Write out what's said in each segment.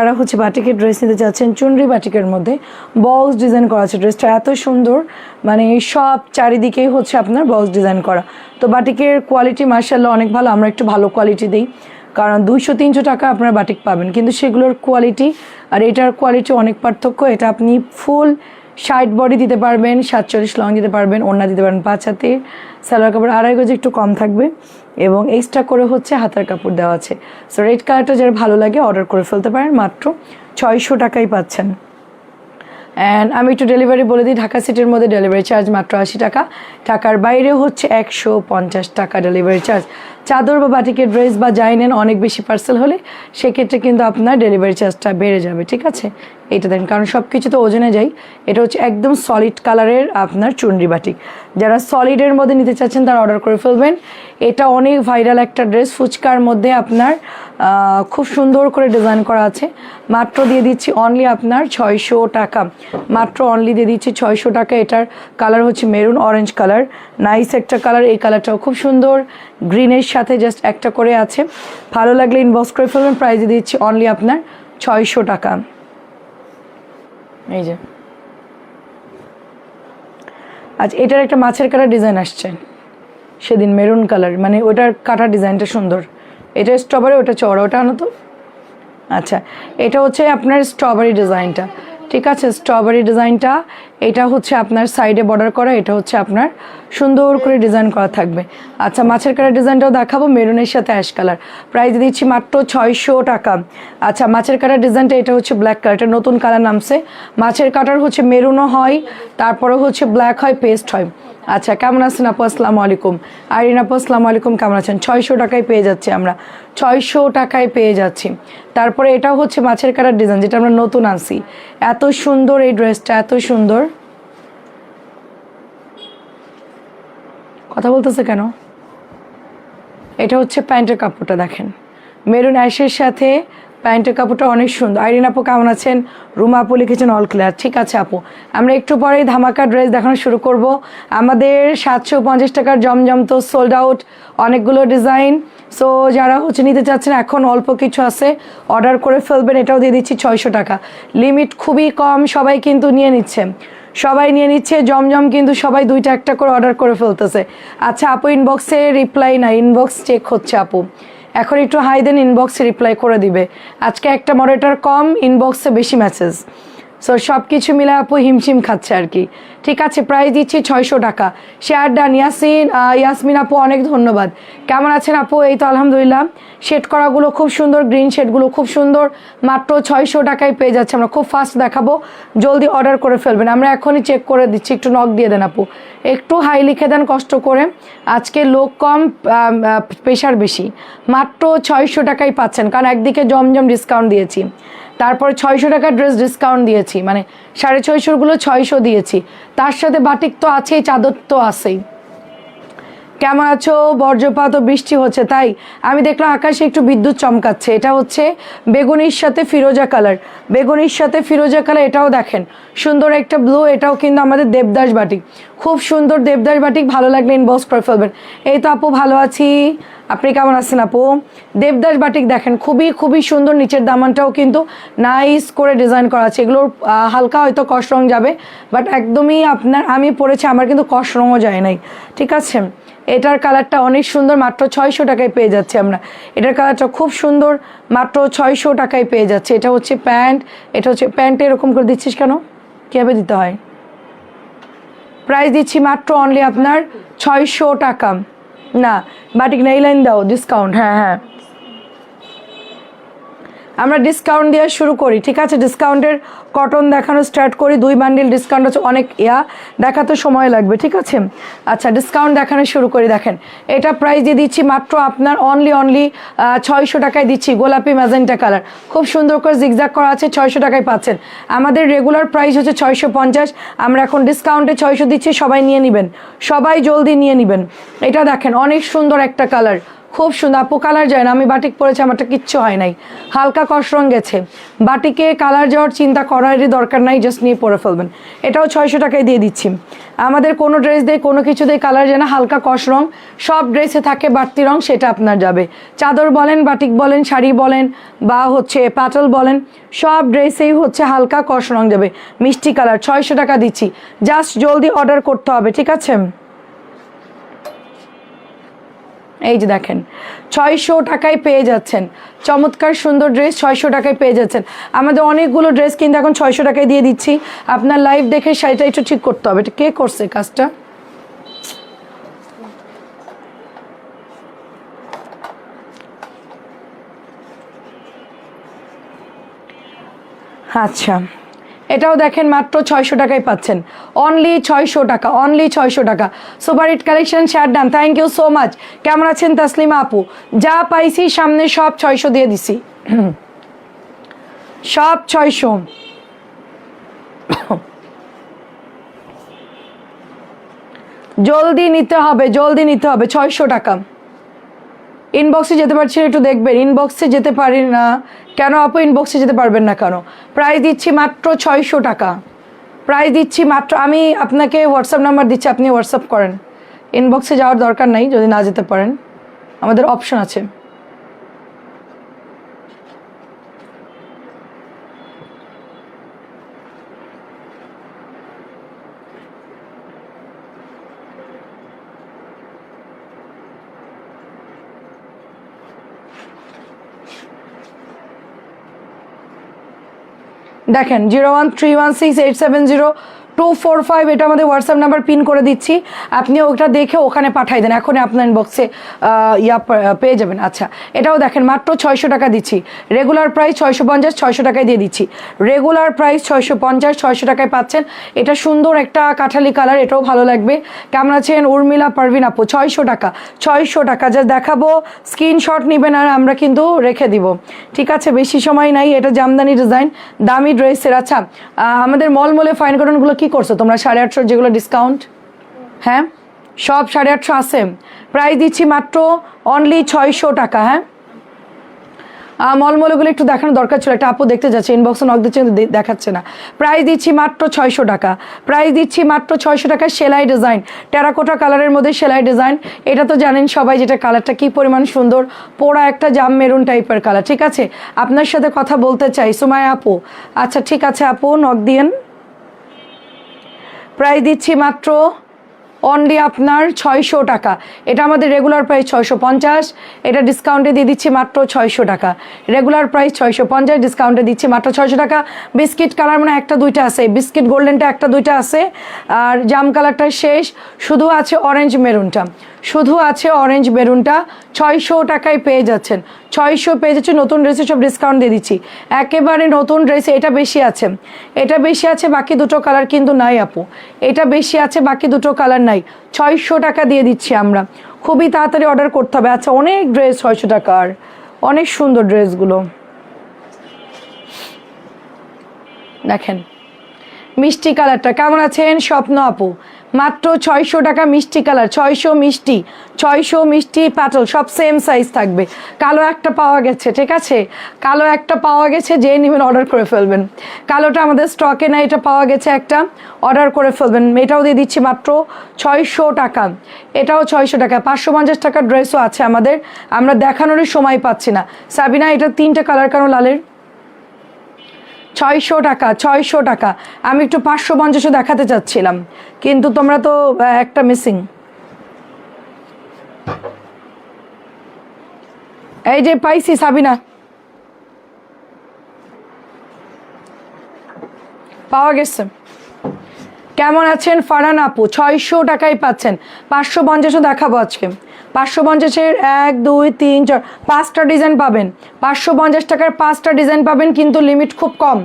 যারা হচ্ছে বাটিকের ড্রেস নিতে চাচ্ছেন, চুনরি বাটিকের মধ্যে বক্স ডিজাইন করা আছে, ড্রেসটা এত সুন্দর, মানে সব চারিদিকেই হচ্ছে আপনার বক্স ডিজাইন করা। তো বাটিকের কোয়ালিটি মার্শাল্লাহ অনেক ভালো, আমরা একটু ভালো কোয়ালিটি দিই, কারণ 200-300 টাকা আপনার বাটিক পাবেন, কিন্তু সেগুলোর কোয়ালিটি আর এটার কোয়ালিটি অনেক পার্থক্য। এটা আপনি ফুল শার্ট বডি দিতে পারবেন, 47 লং দিতে পারবেন, ওড়না দিতে পারবেন 5 হাতের, সালোয়ার কাপড় 2.5 গজ একটু কম থাকবে এবং এক্সট্রা করে হচ্ছে হাতার কাপড় দেওয়া আছে। সো রেড কালারটা যার ভালো লাগে অর্ডার করে ফেলতে পারেন, মাত্র 600 টাকাই পাচ্ছেন। অ্যান্ড আমি একটু ডেলিভারি বলে দিই, ঢাকা সিটির মধ্যে ডেলিভারি চার্জ মাত্র 80 টাকা, ঢাকার বাইরে হচ্ছে 150 টাকা ডেলিভারি চার্জ। চাদর বা বাটিকের ড্রেস বা যাই নেন অনেক বেশি পার্সেল হলে সেক্ষেত্রে কিন্তু আপনার ডেলিভারি চার্জটা বেড়ে যাবে, ঠিক আছে? এটা দেন, কারণ সব কিছু তো ওজনে যাই। এটা হচ্ছে একদম সলিড কালারের আপনার চুনরি বাটিক। যারা সলিডের মধ্যে নিতে চাচ্ছেন তারা অর্ডার করে ফেলবেন। এটা অনেক ভাইরাল একটা ড্রেস, ফুচকার মধ্যে আপনার খুব সুন্দর করে ডিজাইন করা আছে। মাত্র দিয়ে দিচ্ছি অনলি আপনার 600 টাকা, মাত্র অনলি দিয়ে দিচ্ছি 600 টাকা। এটার কালার হচ্ছে মেরুন অরেঞ্জ কালার, নাইস একটা কালার। এই কালারটাও খুব সুন্দর, গ্রিনের সাথে জাস্ট একটা করে আছে। ভালো লাগলে ইনবক্স করে ফেলবেন। প্রাইস দিয়ে দিচ্ছি অনলি আপনার 600 টাকা। এই যে আচ্ছা, এটার একটা মাছের কাটার ডিজাইন আসছে সেদিন, মেরুন কালার, মানে ওটার কাটার ডিজাইনটা সুন্দর। এটা স্ট্রবেরি, ওটা চওড়া, ওটা আনো তো। আচ্ছা, এটা হচ্ছে আপনার স্ট্রবেরি ডিজাইনটা, ঠিক আছে? স্ট্রবেরি ডিজাইনটা এটা হচ্ছে আপনার সাইডে বর্ডার করা, এটা হচ্ছে আপনার সুন্দর করে ডিজাইন করা থাকবে। আচ্ছা, মাছের কাটার ডিজাইনটাও দেখাবো, মেরুনের সাথে অ্যাশ কালার। প্রাইস দিচ্ছি মাত্র 600 টাকা। আচ্ছা, মাছের কাটার ডিজাইনটা এটা হচ্ছে ব্ল্যাক কালার, এটা নতুন কালার নামছে। মাছের কাটার হচ্ছে মেরুনও হয়, তারপরে হচ্ছে ব্ল্যাক হয়, পেস্ট হয়। আচ্ছা, কেমন আছেন আপু? আসসালামু আলাইকুম। আইরিন আপু আসসালামু আলাইকুম, কেমন আছেন? 600 টাকায় পেয়ে যাচ্ছি আমরা, 600 টাকায় পেয়ে যাচ্ছি। তারপরে এটাও হচ্ছে মাছের কাটার ডিজাইন, যেটা আমরা নতুন আনছি। এত সুন্দর এই ড্রেসটা, এত সুন্দর। কথা বলতেছে কেন? এটা হচ্ছে প্যান্টের কাপড়টা দেখেন, মেরুন অ্যাশের সাথে প্যান্টের কাপড়টা অনেক সুন্দর। আইরিন আপু কেমন আছেন? রুমা আপু লিখেছেন অল ক্লিয়ার, ঠিক আছে আপু। আমরা একটু পরেই ধামাকা ড্রেস দেখানো শুরু করব। আমাদের 750 টাকার জমজম তো সোল্ড আউট, অনেকগুলো ডিজাইন। সো যারা হচ্ছে নিতে চাচ্ছেন এখন অল্প কিছু আছে, অর্ডার করে ফেলবেন। এটাও দিয়ে দিচ্ছি 600 টাকা, লিমিট খুবই কম, সবাই কিন্তু নিয়ে নিচ্ছে, সবাই নিয়ে নিচ্ছে। জমজম কিন্তু সবাই 2টা 1টা করে অর্ডার করে ফেলতেছে। আচ্ছা আপু, ইনবক্সে রিপ্লাই না, ইনবক্স চেক হচ্ছে আপু, এখন একটু হাই দেন, ইনবক্সে রিপ্লাই করে দিবে। আজকে একটা মডারেটর কম, ইনবক্সে বেশি মেসেজ, সো সব কিছু মিলে আপু হিমশিম খাচ্ছে আর কি, ঠিক আছে? প্রাইস দিচ্ছি 600 টাকা। Share done. ইয়াসমিন আপু অনেক ধন্যবাদ। কেমন আছেন আপু? এই তো আলহামদুলিল্লাহ। শেড করাগুলো খুব সুন্দর, গ্রিন শেডগুলো খুব সুন্দর, মাত্র 600 টাকায় পেয়ে যাচ্ছে। আমরা খুব ফাস্ট দেখাবো, জলদি অর্ডার করে ফেলবেন। আমরা এখনই চেক করে দিচ্ছি, একটু নক দিয়ে দেন আপু, একটু হাই লিখে দেন কষ্ট করে। আজকে লোক কম, প্রেশার বেশি। মাত্র 600 টাকায় পাচ্ছেন, কারণ একদিকে জমজম ডিসকাউন্ট দিয়েছি, তারপর 600 টাকার ড্রেস ডিসকাউন্ট দিয়েছি, মানে 650গুলো 600 দিয়েছি, তার সাথে বাটিক তো আছেই, চাদর তো আছেই। কেমন আছো? বজ্রপাত ও বৃষ্টি হচ্ছে, তাই আমি দেখলাম আকাশে একটু বিদ্যুৎ চমকাচ্ছে। এটা হচ্ছে বেগুনির সাথে ফিরোজা কালার, বেগুনির সাথে ফিরোজা কালার। এটাও দেখেন সুন্দর একটা ব্লু, এটাও কিন্তু আমাদের দেবদাস বাটিক, খুব সুন্দর দেবদাস বাটিক। ভালো লাগলে ইনবক্স করে ফেলবেন। এই তো আপু ভালো আছি, আপনি কেমন আছেন আপু? দেবদাস বাটিক দেখেন, খুবই খুবই সুন্দর। নিচের দামানটাও কিন্তু নাইস করে ডিজাইন করা আছে। এগুলোর হালকা হয়তো কষ রং যাবে, বাট একদমই আপনার, আমি পরেছি আমার কিন্তু কষ রঙও যায় নাই, ঠিক আছে? এটার কালারটা অনেক সুন্দর, মাত্র 600 টাকায় পেয়ে যাচ্ছি আমরা। এটার কালারটা খুব সুন্দর, মাত্র 600 টাকায় পেয়ে যাচ্ছে। এটা হচ্ছে প্যান্ট, এটা হচ্ছে প্যান্টে এরকম করে দিচ্ছিস কেন? কীভাবে দিতে হয়? প্রাইস দিচ্ছি মাত্র অনলি আপনার 600 টাকা। না বাটিক না, এই লাইন দাও, ডিসকাউন্ট। হ্যাঁ হ্যাঁ, আমরা ডিসকাউন্ট দেওয়া শুরু করি, ঠিক আছে? ডিসকাউন্টের কটন দেখানো স্টার্ট করি। 2 বান্ডিল ডিসকাউন্ট হচ্ছে, অনেক দেখাতে সময় লাগবে, ঠিক আছে? আচ্ছা, ডিসকাউন্ট দেখানো শুরু করি। দেখেন এটা প্রাইস দিয়ে দিচ্ছি মাত্র আপনার অনলি 600 টাকায় দিচ্ছি। গোলাপি ম্যাজেন্টা কালার, খুব সুন্দর করে জিগজ্যাগ করা আছে, 600 টাকায় পাচ্ছেন। আমাদের রেগুলার প্রাইস হচ্ছে 650, আমরা এখন ডিসকাউন্টে 600 দিচ্ছি। সবাই নিয়ে নেবেন, সবাই জলদি নিয়ে নেবেন। এটা দেখেন অনেক সুন্দর একটা কালার, খুব সুন্দর আপু, কালার যায় না। আমি বাটিক পরেছি, আমারটা কিচ্ছু হয় নাই, হালকা কস রং গেছে। বাটিকে কালার যাওয়ার চিন্তা করারই দরকার নাই, জাস্ট নিয়ে পরে ফেলবেন। এটাও 600 টাকায় দিয়ে দিচ্ছি। আমাদের কোনো ড্রেস দিয়ে কোনো কিছু দিয়ে কালার যায় না, হালকা কস রং। সব ড্রেসে থাকে বাড়তি রং, সেটা আপনার যাবে। চাদর বলেন, বাটিক বলেন, শাড়ি বলেন, বা হচ্ছে পাটল বলেন, সব ড্রেসেই হচ্ছে হালকা কস রং যাবে। মিষ্টি কালার 600 টাকা দিচ্ছি। জাস্ট জলদি অর্ডার করতে হবে, ঠিক আছে? এই যে দেখেন 600 টাকায় পেয়ে যাচ্ছেন চমৎকার সুন্দর ড্রেস, 600 টাকায় পেয়ে যাচ্ছেন। আমাদের অনেকগুলো ড্রেস কিন্তু এখন 600 টাকায় দিয়ে দিচ্ছি। আপনার লাইভ দেখে শাড়িটা একটু ঠিক করতে হবে। এটা কে করছে কাজটা? আচ্ছা, এটাও দেখেন মাত্র 600 টাকায় পাচ্ছেন। অনলি 600 টাকা, অনলি 600 টাকা। Super hit collection, share done. Thank you so much. কেমন আছেন তাসলিমা আপু? যা পাইছি সামনে সব 600 দিয়ে দিছি, সব 600। জলদি নিতে হবে, জলদি নিতে হবে। 600 টাকা। ইনবক্সে যেতে পারছি না, একটু দেখবেন। ইনবক্সে যেতে পারি না কেন আপু? ইনবক্সে যেতে পারবেন না কেন? প্রাইস দিচ্ছি মাত্র 600 টাকা। প্রাইস দিচ্ছি মাত্র। আমি আপনাকে হোয়াটসঅ্যাপ নাম্বার দিচ্ছি, আপনি হোয়াটসঅ্যাপ করেন। ইনবক্সে যাওয়ার দরকার নাই যদি না যেতে পারেন, আমাদের অপশন আছে। দেখেন 01316870245, এটা আমাদের হোয়াটসঅ্যাপ নাম্বার, পিন করে দিচ্ছি। আপনি ওটা দেখে ওখানে পাঠাই দেন, এখনই আপনার ইনবক্সে পেয়ে যাবেন। আচ্ছা, এটাও দেখেন মাত্র 600 টাকা দিচ্ছি। রেগুলার প্রাইস 650, 600 টাকায় দিয়ে দিচ্ছি। রেগুলার প্রাইস 650, 600 টাকায় পাচ্ছেন। এটা সুন্দর একটা কাঠালি কালার, এটাও ভালো লাগবে। কেমন আছেন উর্মিলা পারভিন আপু? 600 টাকা, 600 টাকা। যা দেখাবো স্ক্রিনশট নেবেন আর আমরা কিন্তু রেখে দিব, ঠিক আছে? বেশি সময় নাই। এটা জামদানি ডিজাইন, দামি ড্রেসের। আচ্ছা, আমাদের মলমলে ফাইন কটনগুলো কি করছো তোমরা? 850 যেগুলো ডিসকাউন্ট, হ্যাঁ সব 850 আছে। প্রাইস দিচ্ছি মাত্র অনলি 600 টাকা। হ্যাঁ, মলমলগুলো একটু দেখানো দরকার ছিল, একটা আপু দেখতে যাচ্ছে, ইনবক্সে নক দিচ্ছে কিন্তু দেখাচ্ছে না। প্রাইস দিচ্ছি মাত্র 600 টাকা। প্রাইস দিচ্ছি মাত্র 600 টাকা। সেলাই ডিজাইন, টেরাকোটা কালারের মধ্যে সেলাই ডিজাইন। এটা তো জানেন সবাই, যেটা কালারটা কি পরিমাণ সুন্দর, পোড়া একটা জাম মেরুন টাইপের কালার। ঠিক আছে, আপনার সাথে কথা বলতে চাই সুমায়া আপু। আচ্ছা ঠিক আছে আপু, নক দিয়েন। প্রাইস দিচ্ছি মাত্র অনলি আপনার 600 টাকা। এটা আমাদের রেগুলার প্রাইস 650, এটা ডিসকাউন্টে দিয়ে দিচ্ছি মাত্র 600 টাকা। রেগুলার প্রাইস 650, ডিসকাউন্টে দিচ্ছি মাত্র 600 টাকা। বিস্কিট কালার মানে একটা দুইটা আছে, বিস্কিট গোল্ডেনটা একটা দুইটা আছে, আর জাম কালারটা শেষ, শুধু আছে অরেঞ্জ মেরুনটা, শুধু আছে অরেঞ্জ মেরুনটা। 600 টাকায় পেয়ে যাচ্ছেন, 600 পেয়ে যাচ্ছে। নতুন ড্রেসে সব ডিসকাউন্ট দিয়ে দিচ্ছি, একেবারে নতুন ড্রেসে। এটা বেশি আছে, এটা বেশি আছে, বাকি দুটো কালার কিন্তু নাই আপু। এটা বেশি আছে, বাকি দুটো কালার নাই। 600 টাকা দিয়ে দিচ্ছি আমরা। খুবই তাড়াতাড়ি অর্ডার করতে হবে। আচ্ছা, অনেক ড্রেস 600 টাকার, অনেক সুন্দর ড্রেসগুলো দেখেন। মিষ্টি কালারটা কেমন আছেন স্বপ্ন আপু? মাত্র 600 টাকা। মিষ্টি কালার 600, মিষ্টি 600, মিষ্টি পাটল সব সেম সাইজ থাকবে। কালো একটা পাওয়া গেছে, ঠিক আছে, কালো একটা পাওয়া গেছে, যে নেবেন অর্ডার করে ফেলবেন। কালোটা আমাদের স্টকে নাই, এটা পাওয়া গেছে একটা, অর্ডার করে ফেলবেন। এটাও দিয়ে দিচ্ছি মাত্র 600 টাকা। এটাও 600 টাকা। 550 টাকার ড্রেসও আছে আমাদের, আমরা দেখানোরই সময় পাচ্ছি না। সাবিনা, এটা 3টে কালার কেন লালের? 600 টাকা, 600 টাকা। আমি একটু 550 দেখাতে চাচ্ছিলাম, কিন্তু তোমরা তো একটা মিসিং। এই যে পাইছি সাবিনা, পাওয়া গেছে। কেমন আছেন ফারহান আপু? 600 টাকায় পাচ্ছেন। 550 দেখাবো আজকে। 550-এর 1 2 3 4 5টা ডিজাইন পাবেন। 550 টাকার 5টা ডিজাইন পাবেন, কিন্তু লিমিট খুব কম,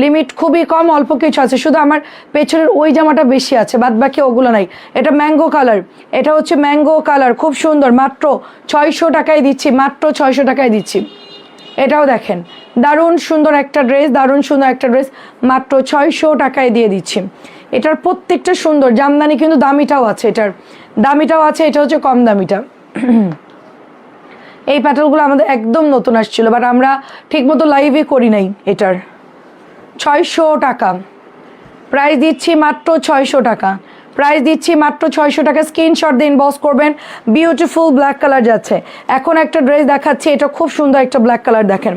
লিমিট খুবই কম, অল্প কিছু আছে। শুধু আমার পেছনের ওই জামাটা বেশি আছে, বাদ বাকি ওগুলো নাই। এটা ম্যাঙ্গো কালার, এটা হচ্ছে ম্যাঙ্গো কালার, খুব সুন্দর। মাত্র 600 টাকায় দিচ্ছি, মাত্র 600 টাকায় দিচ্ছি। এটাও দেখেন, দারুণ সুন্দর একটা ড্রেস, দারুণ সুন্দর একটা ড্রেস, মাত্র 600 টাকায় দিয়ে দিচ্ছি। এটার প্রত্যেকটা সুন্দর। জামদানি কিন্তু দামিটাও আছে, এটার দামিটাও আছে, এটা হচ্ছে কম দামিটা। এই প্যাটার্নগুলো আমাদের একদম নতুন আসছিল, বাট আমরা ঠিকমতো লাইভে করি নাই। এটার 600 টাকা প্রাইস দিচ্ছি, মাত্র 600 টাকা প্রাইস দিচ্ছি, মাত্র 600 টাকা। স্ক্রিনশট দিয়ে ইনবক্স করবেন। বিউটিফুল ব্ল্যাক কালার যাচ্ছে। এখন একটা ড্রেস দেখাচ্ছি, এটা খুব সুন্দর একটা ব্ল্যাক কালার, দেখেন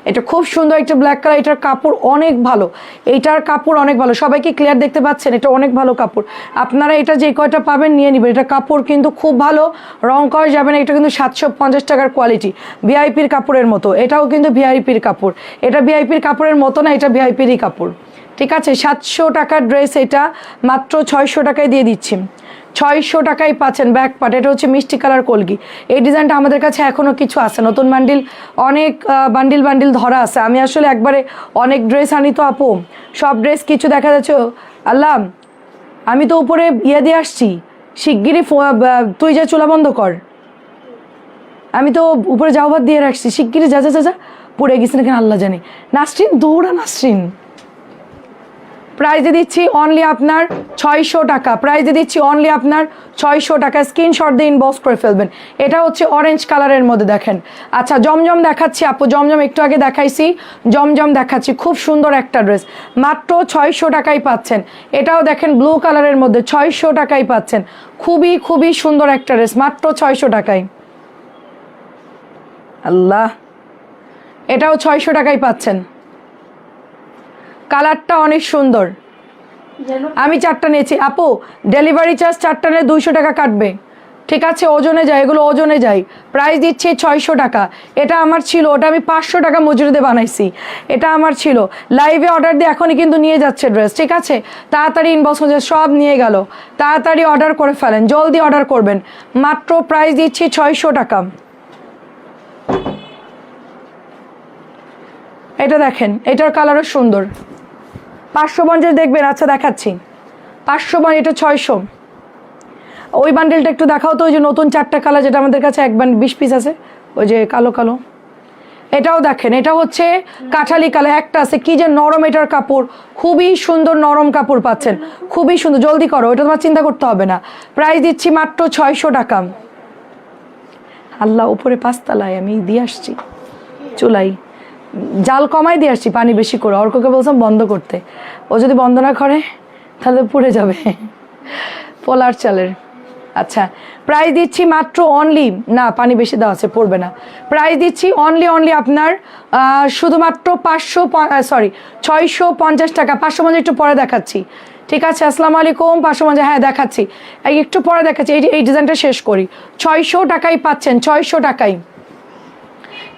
এটা খুব সুন্দর একটা ব্ল্যাক কালার। এটার কাপড় অনেক ভালো, এইটার কাপড় অনেক ভালো। সবাইকে ক্লিয়ার দেখতে পাচ্ছেন? এটা অনেক ভালো কাপড়। আপনারা এটা যে কয়টা পাবেন নিয়ে নেবেন। এটা কাপড় কিন্তু খুব ভালো, রং করা যাবে না। এটা কিন্তু 750 টাকার কোয়ালিটি, ভিআইপির কাপড়ের মতো। এটাও কিন্তু ভিআইপির কাপড়। এটা ভিআইপির কাপড়ের মতো না, এটা ভিআইপিরই কাপড়। ঠিক আছে, 700 টাকার ড্রেস, এটা মাত্র 600 টাকায় দিয়ে দিচ্ছি। 600 টাকায় পাচ্ছেন ব্যাক পার্ট। এটা হচ্ছে মিষ্টি কালার কলগি। এই ডিজাইনটা আমাদের কাছে এখনও কিছু আছে, নতুন বান্ডিল, অনেক বান্ডিল ধরা আছে। আমি আসলে একবারে অনেক ড্রেস আনি তো আপু, সব ড্রেস কিছু দেখা যাচ্ছে। আল্লাহ, আমি তো উপরে দিয়ে আসছি, শিগগিরই তুই যা চুলা বন্ধ কর। আমি তো উপরে যাও ভাত দিয়ে রাখছি, শিগগিরই যা যা যা যা। পড়ে গেছি না কেন আল্লাহ জানে। নাসরিন দৌড়া, নাসরিন। প্রাইজে দিচ্ছি অনলি আপনার 600 টাকা। প্রাইজে দিচ্ছি অনলি আপনার 600 টাকা। স্ক্রিনশট দিয়ে ইনবক্স করে ফেলবেন। এটা হচ্ছে অরেঞ্জ কালারের মধ্যে, দেখেন। আচ্ছা, জমজম দেখাচ্ছি আপু, জমজম একটু আগে দেখাইছি, জমজম দেখাচ্ছি। খুব সুন্দর একটা ড্রেস, মাত্র 600 টাকায় পাচ্ছেন। এটাও দেখেন ব্লু কালারের মধ্যে, 600 টাকায় পাচ্ছেন। খুবই খুবই সুন্দর একটা ড্রেস, মাত্র 600 টাকায়। আল্লাহ, এটাও 600 টাকায় পাচ্ছেন। কালারটা অনেক সুন্দর। আমি 4টা নিয়েছি আপু, ডেলিভারি চার্জ 4টা নিয়ে 200 টাকা কাটবে। ঠিক আছে, ওজনে যায়, এগুলো ওজনে যায়। প্রাইস দিচ্ছি 600 টাকা। এটা আমার ছিল, ওটা আমি 500 টাকা মজুরি দিয়ে বানাইছি। এটা আমার ছিল, লাইভে অর্ডার দিয়ে এখনই কিন্তু নিয়ে যাচ্ছে ড্রেস। ঠিক আছে, তাড়াতাড়ি ইনবক্স হচ্ছে, সব নিয়ে গেল। তাড়াতাড়ি অর্ডার করে ফেলেন, জলদি অর্ডার করবেন। মাত্র প্রাইস দিচ্ছি 600 টাকা। এটা দেখেন, এটার কালারও সুন্দর। 550 দেখবেন। আচ্ছা দেখাচ্ছি, 550, এটা 600। ওই বান্ডেলটা একটু দেখাও তো, ওই যে নতুন 4টা কালার, যেটা আমাদের কাছে 20 পিস আছে, ওই যে কালো কালো। এটাও দেখেন, এটা হচ্ছে কাঠালি কালার। একটা আছে কি যে নরম, এটার কাপড় খুবই সুন্দর, নরম কাপড় পাচ্ছেন, খুবই সুন্দর। জলদি করো, এটা তোমার চিন্তা করতে হবে না। প্রাইস দিচ্ছি মাত্র 600 টাকা। আল্লাহ, উপরে 5 তলায় আমি দিয়ে আসছি, চুলাই জাল কমাই দিয়ে আসছি, পানি বেশি করে। অর্ককে বলছিলাম বন্ধ করতে, ও যদি বন্ধ না করে তাহলে পুড়ে যাবে পোলার চালের। আচ্ছা, প্রাইস দিচ্ছি মাত্র অনলি, না পানি বেশি দেওয়া আছে, পড়বে না। প্রাইস দিচ্ছি অনলি আপনার শুধুমাত্র 650 টাকা। 550 একটু পরে দেখাচ্ছি। ঠিক আছে, আসসালামু আলাইকুম। 550, হ্যাঁ দেখাচ্ছি, একটু পরে দেখাচ্ছি। এই ডিজাইনটা শেষ করি। 600 টাকায় পাচ্ছেন, 600 টাকায়।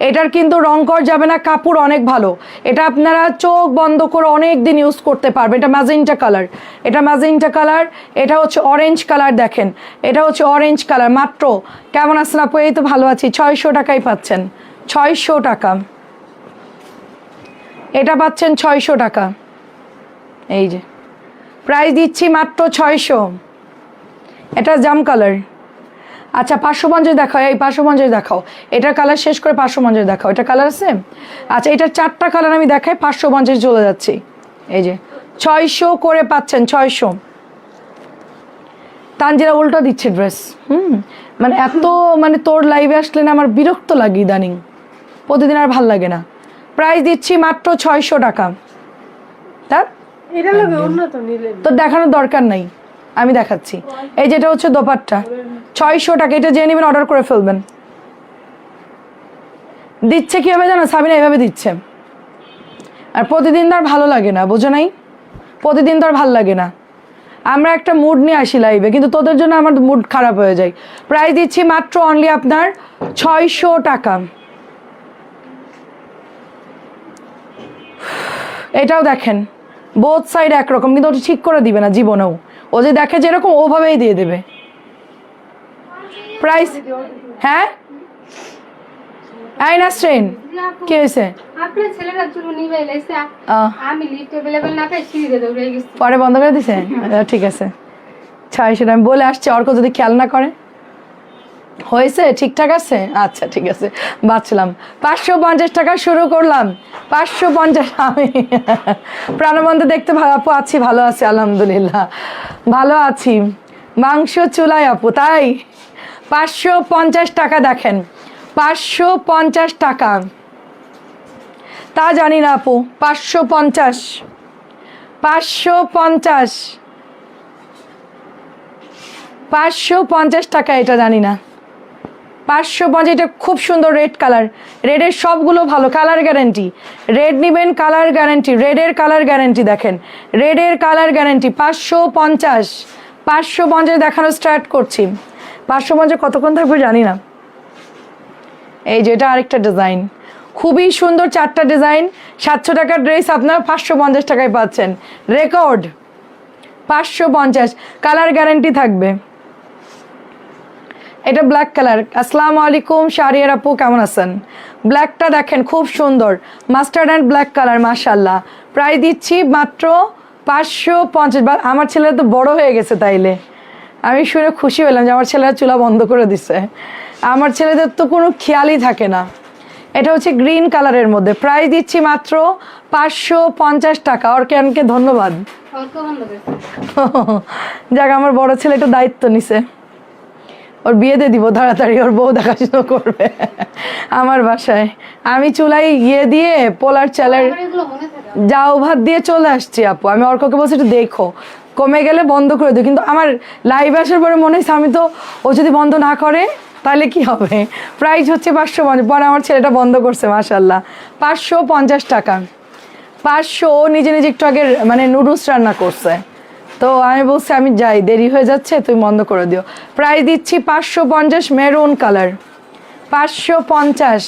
এটার কিন্তু রং কর যাবে না, কাপড় অনেক ভালো। এটা আপনারা চোখ বন্ধ করে অনেক দিন ইউজ করতে পারবেন। এটা ম্যাজেন্টা কালার, এটা ম্যাজেন্টা কালার। এটা হচ্ছে অরেঞ্জ কালার, দেখেন এটা হচ্ছে অরেঞ্জ কালার। মাত্র, কেমন আছেন আপু? এই তো ভালো আছি। 600 টাকায় পাচ্ছেন, 600 টাকা। এটা পাচ্ছেন 600 টাকা। এই যে প্রাইস দিচ্ছি মাত্র 600। এটা জাম কালার। আচ্ছা, 550 দেখাও, এই 550 দেখাও। এটার কালার শেষ করে 550 দেখাও। এটা কালার আছে? আচ্ছা, এটার 4টা কালার আমি দেখাই, 550 চলে যাচ্ছি। এই যে 600 করে পাচ্ছেন, 600। তানজিরা উল্টো দিচ্ছে ড্রেস। মানে এত, মানে তোর লাইভে আসলে না আমার বিরক্ত লাগে ইদানিং, প্রতিদিন আর ভাল লাগে না। প্রাইস দিচ্ছি মাত্র 600 টাকা। তার তোর দেখানোর দরকার নাই, আমি দেখাচ্ছি। এই যেটা হচ্ছে দোপাট্টা, 600 টাকা। এটা জেনে নেবেন, অর্ডার করে ফেলবেন। দিচ্ছে কীভাবে জানো সাবিনা? এভাবে দিচ্ছে। আর প্রতিদিন তো আর ভালো লাগে না, বোঝো নাই? প্রতিদিন তো আর ভালো লাগে না। আমরা একটা মুড নিয়ে আসি লাইভে, কিন্তু তোদের জন্য আমার মুড খারাপ হয়ে যায়। প্রাইস দিচ্ছি মাত্র অনলি আপনার 600 টাকা। এটাও দেখেন, বোথ সাইড একরকম, কিন্তু ওটা ঠিক করে দিবে না জীবনেও। ও যে দেখে যেরকম ওভাবেই দিয়ে দেবে। প্রাইস, হ্যাঁ এই নাসরিন কি হয়েছে? পরে বন্ধ করে দিছে? ঠিক আছে, 600 আমি বলে আসছি, অর্ক যদি খেয়াল না করে। হয়েছে, ঠিকঠাক আছে? আচ্ছা ঠিক আছে, বাঁচলাম। 550 টাকা শুরু করলাম, 550। আমি প্রাণবন্ত দেখতে আপু আছি, ভালো আছি আলহামদুলিল্লাহ, ভালো আছি। মাংস চুলায় আপু, তাই 550 টাকা। দেখেন 550 টাকা। তা জানি না আপু, 550, 550, 550 টাকা, এটা জানি না। 550, এটা খুব সুন্দর রেড কালার। রেডের সবগুলো ভালো, কালার গ্যারেন্টি। রেড নেবেন, কালার গ্যারেন্টি, রেডের কালার গ্যারেন্টি। দেখেন রেডের কালার গ্যারেন্টি। 550, 550 দেখানো স্টার্ট করছি। 550 কতক্ষণ থাকবে জানি না। এই যে এটা আরেকটা ডিজাইন, খুবই সুন্দর, 4টা ডিজাইন। 700 টাকার ড্রেস আপনার 550 টাকায় পাচ্ছেন। রেকর্ড 550, কালার গ্যারেন্টি থাকবে। এটা ব্ল্যাক কালার। আসসালামু আলাইকুম শাহরিয়ার আপু, কেমন আছেন? ব্ল্যাকটা দেখেন খুব সুন্দর, মাস্টার্ড অ্যান্ড ব্ল্যাক কালার, মাশাআল্লাহ। প্রায় দিচ্ছি মাত্র 550। আমার ছেলেরা তো বড় হয়ে গেছে, তাইলে আমি শুনে খুশি হলাম যে আমার ছেলেরা চুলা বন্ধ করে দিছে। আমার ছেলেদের তো কোনো খেয়ালই থাকে না। এটা হচ্ছে গ্রিন কালারের মধ্যে, প্রাইস দিচ্ছি মাত্র 550 টাকা। ওর কেনকে ধন্যবাদ। যাক, আমার বড় ছেলে একটু দায়িত্ব নিছে, ওর বিয়ে দিয়ে দিব তাড়াতাড়ি, ওর বউ দেখাশোনা করবে আমার বাসায়। আমি চুলাই দিয়ে পোলার চালের যাও ভাত দিয়ে চলে আসছি আপু। আমি অর্ককে বলছি একটু দেখো, কমে গেলে বন্ধ করে দিও। কিন্তু আমার লাইভ আসার পরে মনে হয়েছে আমি তো, ও যদি বন্ধ না করে তাহলে কি হবে। প্রাইস হচ্ছে 550, পরে আমার ছেলেটা বন্ধ করছে, মাশাআল্লাহ। 550 টাকা, 500। নিজে নিজে একটু আগে মানে নুডলস রান্না করছে, তো আমি বলছি আমি যাই, দেরি হয়ে যাচ্ছে, তুমি বন্ধ করে দিও। প্রাইস দিচ্ছি 550, মেরুন কালার, 550।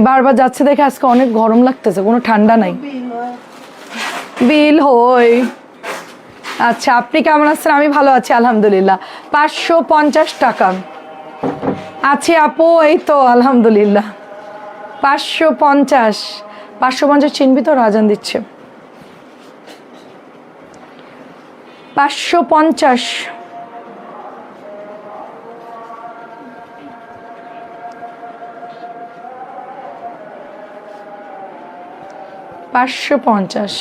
বারবার যাচ্ছে দেখে আজকে অনেক গরম লাগতেছে, কোনো ঠান্ডা নাই। বিল হই। আচ্ছা, আপনি কেমন আছেন? আমি ভালো আছি আলহামদুলিল্লাহ। 550 টাকা আছি আপু, এই তো আলহামদুলিল্লাহ। 550, 550 চিনবি তো, রাজান দিচ্ছে। 550, 550।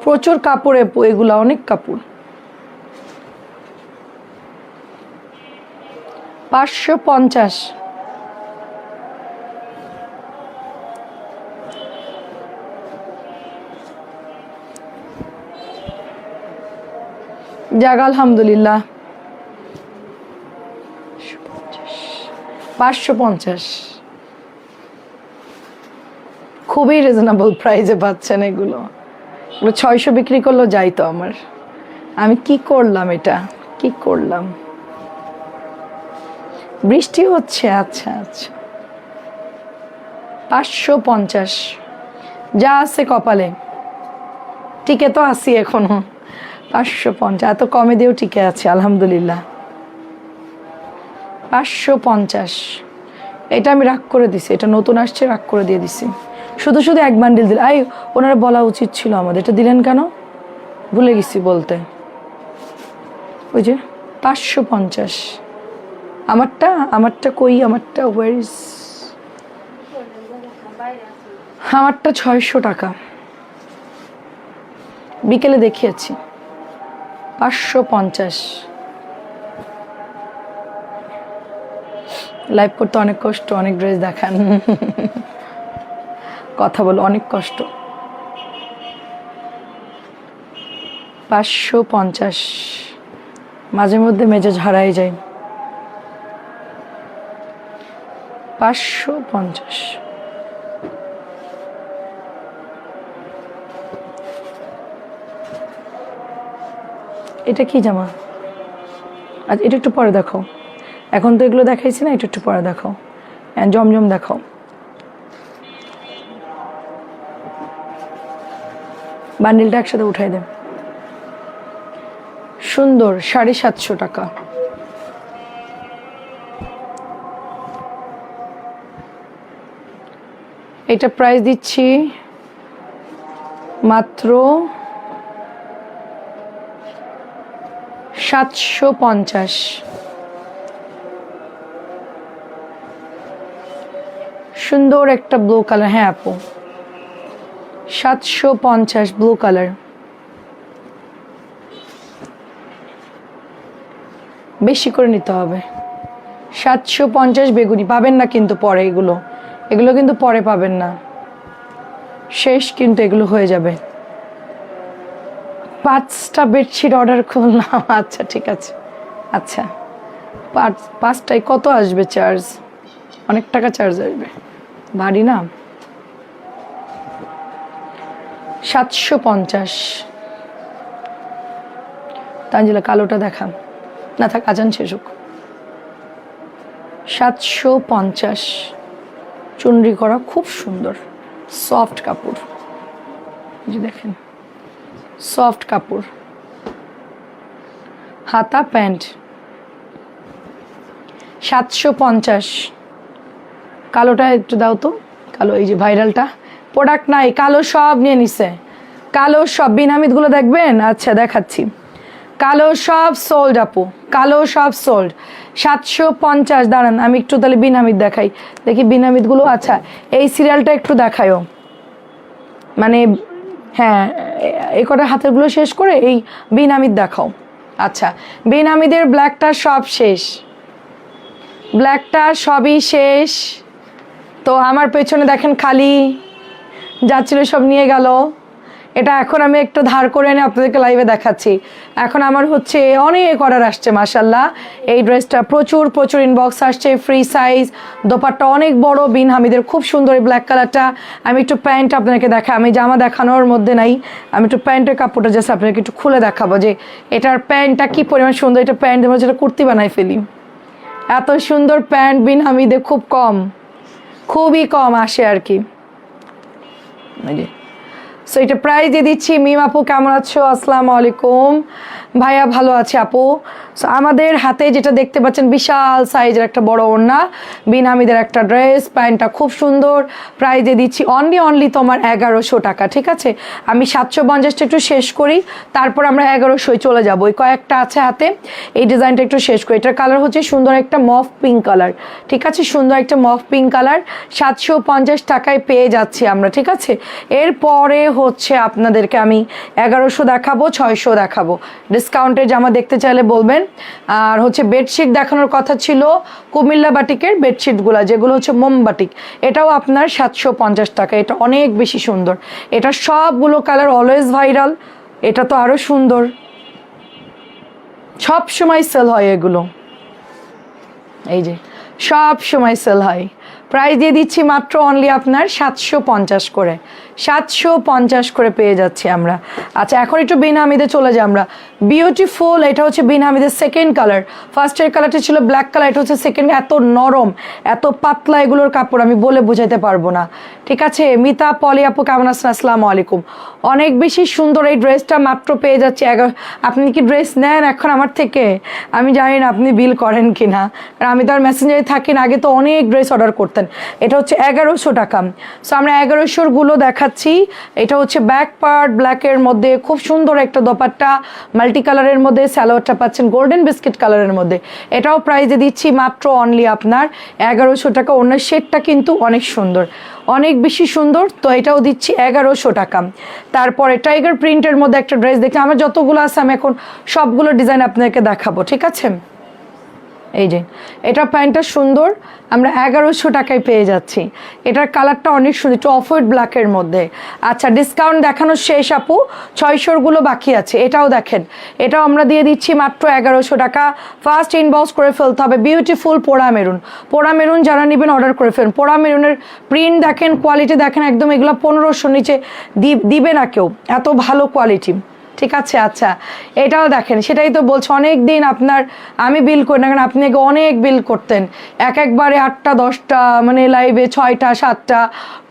প্রচুর কাপড়ে, এগুলা অনেক কাপড়। 550, যাক আলহামদুলিল্লাহ। 550, খুবই রিজনেবল প্রাইসে পাচ্ছেন এগুলো। 600 বিক্রি করলেও যাই তো আমার। আমি কি করলাম, এটা কি করলাম। বৃষ্টি হচ্ছে, আচ্ছা আচ্ছা। 550, যা আছে কপালে, টিকে তো আসি এখনো। 550, এত কমে দিয়েও টিকে আছে আলহামদুলিল্লাহ। 550, এটা আমি রাগ করে দিছি, এটা নতুন আসছে, রাগ করে দিয়ে দিছি। শুধু শুধু এক বান্ডিল দিল। ওনারা বলা উচিত ছিল আমাদের, এটা দিলেন কেন, ভুলে গেছি বলতে। ওই যে 550, আমারটা কই, আমারটা ওয়ার ইজ, আমারটা 600 টাকা, বিকেলে দেখিয়েছি। 550। লাইভ করতে অনেক কষ্ট, অনেক ড্রেস দেখান, কথা বলো অনেক কষ্ট। 550, মাঝে মধ্যে মেজাজ হারাই যায়। 550, এটা কি জামা? আচ্ছা, এটা একটু পরে দেখো, এখন তো এগুলো দেখাইছি না, এটা একটু পরে দেখো। জমজম দেখাও। বান্ডিলটা একসাথে উঠাই দেন। সুন্দর, 750 টাকা। এটা প্রাইস দিচ্ছি মাত্র 750। সুন্দর একটা ব্লু কালার। হ্যাঁ আপু, 750 ব্লু কালার। বেশি করে নিতে হবে। 750 বেগুনি পাবেন না কিন্তু পরে, এগুলো কিন্তু পরে পাবেন না, শেষ কিন্তু এগুলো হয়ে যাবে। 5টা বেডশিট অর্ডার করলাম। আচ্ছা ঠিক আছে। আচ্ছা 5টায় কত আসবে চার্জ? অনেক টাকা চার্জ আসবে, ভারী না। 750। তানজিলা কালোটা দেখা না থাক, আজান শেষ হোক। 750 চুনরি করা, খুব সুন্দর সফট কাপড়। যে দেখেন সফট কাপড়, হাতা প্যান্ট। 750। কালোটা একটু দাও তো, কালো এই যে ভাইরালটা। প্রোডাক্ট নাই, কালো সব নিয়ে নিছে, কালো সব। বিন হামিদগুলো দেখবেন? আচ্ছা দেখাচ্ছি। কালো সব সোল্ড আপু, কালো সব সোল্ড। 750। দাঁড়ান আমি একটু তাহলে বিন হামিদ দেখাই, দেখি বিন হামিদগুলো। আচ্ছা এই সিরিয়ালটা একটু দেখায়ও, মানে হ্যাঁ এই কটা হাতেরগুলো শেষ করে এই বিন হামিদ দেখাও। আচ্ছা বিন হামিদের ব্ল্যাকটা সব শেষ, ব্ল্যাকটা সবই শেষ। তো আমার পেছনে দেখেন খালি যাচ্ছিল, সব নিয়ে গেল। এটা এখন আমি একটু ধার করে এনে আপনাদেরকে লাইভে দেখাচ্ছি। এখন আমার হচ্ছে অনেক অর্ডার আসছে মাশাল্লাহ। এই ড্রেসটা প্রচুর প্রচুর ইনবক্স আসছে, ফ্রি সাইজ, দোপাট্টা অনেক বড়, বিন হামিদের খুব সুন্দর এই ব্ল্যাক কালারটা। আমি একটু প্যান্ট আপনাকে দেখাই, আমি জামা দেখানোর মধ্যে নাই, আমি একটু প্যান্টের কাপড়টা জাস্ট আপনাকে একটু খুলে দেখাবো যে এটার প্যান্টটা কি পরিমাণ সুন্দর। এটা প্যান্ট দেবো, যেটা কুর্তি বানাই ফেলি। এত সুন্দর প্যান্ট বিন হামিদে খুব কম, খুবই কম আসে আর কি। সো এটা প্রাইস দিয়ে দিচ্ছি। মিম আপু কেমন আছো? আসসালামু আলাইকুম ভাইয়া, ভালো আছে আপু। সো আমাদের হাতে যেটা দেখতে পাচ্ছেন বিশাল সাইজের একটা বড় ওড়না, বিন হামিদের একটা ড্রেস, প্যান্টটা খুব সুন্দর। প্রাইস দিয়ে দিচ্ছি অনলি তোমার 1100 টাকা। ঠিক আছে, আমি 750টা একটু শেষ করি, তারপর আমরা 1100 চলে যাবো। ওই কয়েকটা আছে হাতে, এই ডিজাইনটা একটু শেষ করি। এটার কালার হচ্ছে সুন্দর একটা মফ পিঙ্ক কালার। ঠিক আছে, সুন্দর একটা মফ পিঙ্ক কালার 750 টাকায় পেয়ে যাচ্ছি আমরা। ঠিক আছে, এরপরে হচ্ছে আপনাদেরকে আমি 1100 দেখাবো, 600 দেখাবো। ডিসকাউন্টের জামা দেখতে চাইলে বলবেন। আর হচ্ছে বেডশিট দেখানোর কথা ছিল, কুমিল্লা বাটিকের বেডশিটগুলো যেগুলো হচ্ছে মোম বাটিক, এটাও আপনার 750 টাকা। এটা অনেক বেশি সুন্দর, এটা সবগুলো কালার অলওয়েজ ভাইরাল। এটা তো আরও সুন্দর, সব সময় সেল হয় এগুলো, এই যে সব সময় সেল হয়। প্রাইস দিয়ে দিচ্ছি মাত্র অনলি আপনার 750 করে, 750 করে পেয়ে যাচ্ছি আমরা। আচ্ছা এখন একটু বিন হামিদে চলে যাই আমরা। বিউটিফুল, এটা হচ্ছে বিন হামিদের সেকেন্ড কালার। ফার্স্টের কালারটা ছিল ব্ল্যাক কালার, এটা হচ্ছে সেকেন্ড। এত নরম, এত পাতলা এগুলোর কাপড় আমি বলে বোঝাতে পারবো না। ঠিক আছে, মিতা পলি আপু কেমন আছেন? আসসালামু আলাইকুম। অনেক বেশি সুন্দর এই ড্রেসটা, মাত্র পেয়ে যাচ্ছে 11। আপনি কি ড্রেস নেন এখন আমার থেকে? আমি জানি না আপনি বিল করেন কিনা, কারণ আমি তো আর মেসেঞ্জারে থাকি না। আগে তো অনেক ড্রেস অর্ডার করতেন। এটা হচ্ছে 1100 টাকা। সো আমরা 1100 গুলো দেখাচ্ছি। এটা হচ্ছে ব্যাক পার্ট ব্ল্যাকের মধ্যে, খুব সুন্দর একটা দোপাট্টা, মাল্টি কালারের মধ্যে। স্যালোয়ারটা পাচ্ছেন গোল্ডেন বিস্কিট কালারের মধ্যে। এটাও প্রাইসে দিচ্ছি মাত্র অনলি আপনার 1100 টাকা। অন্য শেডটা কিন্তু অনেক সুন্দর, অনেক বেশি সুন্দর। তো এটাও দিচ্ছি 1100 টাকা। তারপরে টাইগার প্রিন্টের মধ্যে একটা ড্রেস দেখি, আমার যতগুলো আছে আমি এখন সবগুলো ডিজাইন আপনাকে দেখাবো। ঠিক আছে, এই যে এটা প্যান্টটা সুন্দর, আমরা 1100 টাকায় পেয়ে যাচ্ছি। এটার কালারটা অনেক সুন্দর, একটু অফ হোয়াইট ব্ল্যাকের মধ্যে। আচ্ছা ডিসকাউন্ট দেখানো শেষ আপু, 600 বাকি আছে। এটাও দেখেন, এটাও আমরা দিয়ে দিচ্ছি মাত্র 1100 টাকা। ফার্স্ট ইনবক্স করে ফেলতে হবে। বিউটিফুল পোড়া মেরুন, পোড়া মেরুন যারা নেবেন অর্ডার করে ফেলুন। পোড়া মেরুনের প্রিন্ট দেখেন, কোয়ালিটি দেখেন, একদম এগুলো 1500 নিচে দিবে না কেউ, এত ভালো কোয়ালিটি। ঠিক আছে, আচ্ছা এটাও দেখেন, সেটাই তো বলছি অনেক দিন আপনার আমি বিল করি না, কারণ আপনি অনেক বিল করতেন একবারে 8টা 10টা, মানে লাইভে 6টা 7টা,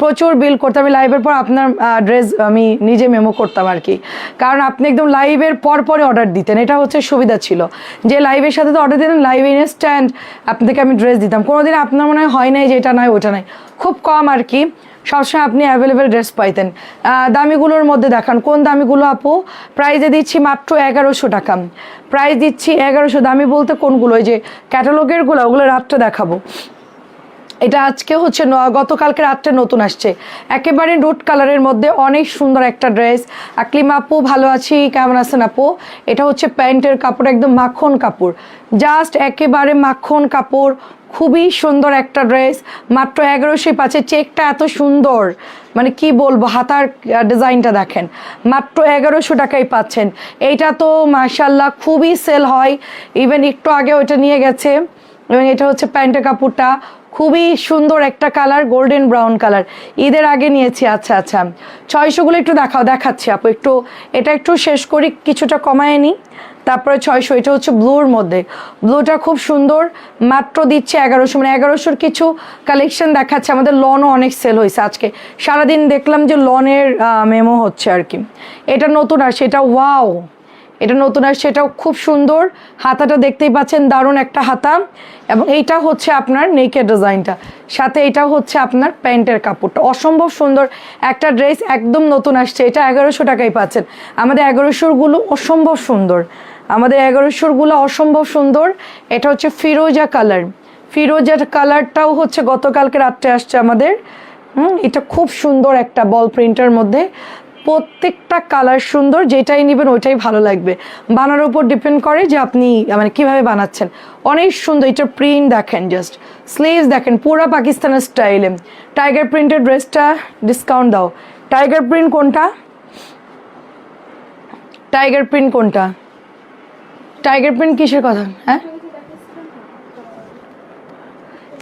প্রচুর বিল করতাম। আমি লাইভের পর আপনার ড্রেস আমি নিজে মেমো করতাম আর কি, কারণ আপনি একদম লাইভের পরে অর্ডার দিতেন। এটা হচ্ছে সুবিধা ছিল যে লাইভের সাথে তো অর্ডার দিতেন, লাইভে ইনস্ট্যান্ট আপনাদেরকে আমি ড্রেস দিতাম। কোনোদিন আপনার মনে হয় নাই যে এটা নয় ওটা নয়, খুব কম আর কি। সবসময় আপনি অ্যাভেলেবেল ড্রেস পাইতেন। দামিগুলোর মধ্যে দেখান কোন দামিগুলো আপু। প্রাইজে দিচ্ছি মাত্র 1100 টাকা, প্রাইস দিচ্ছি 1100। দামি বলতে কোনগুলো, ওই যে ক্যাটালগেরগুলো, ওগুলো রাতটা দেখাবো। এটা আজকে হচ্ছে গতকালকে রাত্রে নতুন আসছে, একেবারে রুট কালারের মধ্যে অনেক সুন্দর একটা ড্রেস। আকলিম আপু ভালো আছি, কেমন আছেন আপু? এটা হচ্ছে প্যান্টের কাপড়, একদম মাখন কাপড়, জাস্ট একেবারে মাখন কাপড়, খুবই সুন্দর একটা ড্রেস, মাত্র 1100 পাচ্ছে। চেকটা এত সুন্দর, মানে কি বলবো, হাতার ডিজাইনটা দেখেন, মাত্র 1100 টাকায় পাচ্ছেন। এইটা তো মাশাল্লাহ খুবই সেল হয়, ইভেন একটু আগে ওইটা নিয়ে গেছে। এবং এটা হচ্ছে প্যান্টের কাপড়টা, খুবই সুন্দর একটা কালার, গোল্ডেন ব্রাউন কালার, ঈদের আগে নিয়েছি। আচ্ছা আচ্ছা, 600গুলো একটু দেখাচ্ছি আপু, একটু এটা একটু শেষ করি, কিছুটা কমায় নিই, তারপরে 600। এটা হচ্ছে ব্লুর মধ্যে, ব্লুটা খুব সুন্দর, মাত্র দিচ্ছে 1100, মানে 1100-র কিছু কালেকশন দেখাচ্ছে। আমাদের লনও অনেক সেল হয়েছে আজকে সারাদিন, দেখলাম যে লনের মেমো হচ্ছে আর কি। এটা নতুন আসছে, এটা ওয়াও, এটা নতুন আসছে, এটাও খুব সুন্দর। হাতাটা দেখতেই পাচ্ছেন, দারুণ একটা হাতা। এবং এইটা হচ্ছে আপনার নেকের ডিজাইনটা, সাথে এটা হচ্ছে আপনার প্যান্টের কাপড়টা, অসম্ভব সুন্দর একটা ড্রেস, একদম নতুন আসছে। এটা 1100 টাকায় পাচ্ছেন। আমাদের 1100-গুলো অসম্ভব সুন্দর, আমাদের 1100-গুলো অসম্ভব সুন্দর। এটা হচ্ছে ফিরোজা কালার, ফিরোজা কালারটাও হচ্ছে গতকালকে রাত্রে আসছে আমাদের। এটা খুব সুন্দর একটা বল প্রিন্টের মধ্যে, প্রত্যেকটা কালার সুন্দর, যেটাই নেবেন ওইটাই ভালো লাগবে। বানানোর উপর ডিপেন্ড করে যে আপনি মানে কীভাবে বানাচ্ছেন। অনেক সুন্দর, এটার প্রিন্ট দেখেন, জাস্ট স্লিভস দেখেন, পুরো পাকিস্তানের স্টাইলে। টাইগার প্রিন্টের ড্রেসটা ডিসকাউন্ট দাও। টাইগার প্রিন্ট কোনটা? টাইগার প্রিন্ট কোনটা? টাইগার প্রিন্ট কিসের কথা? হ্যাঁ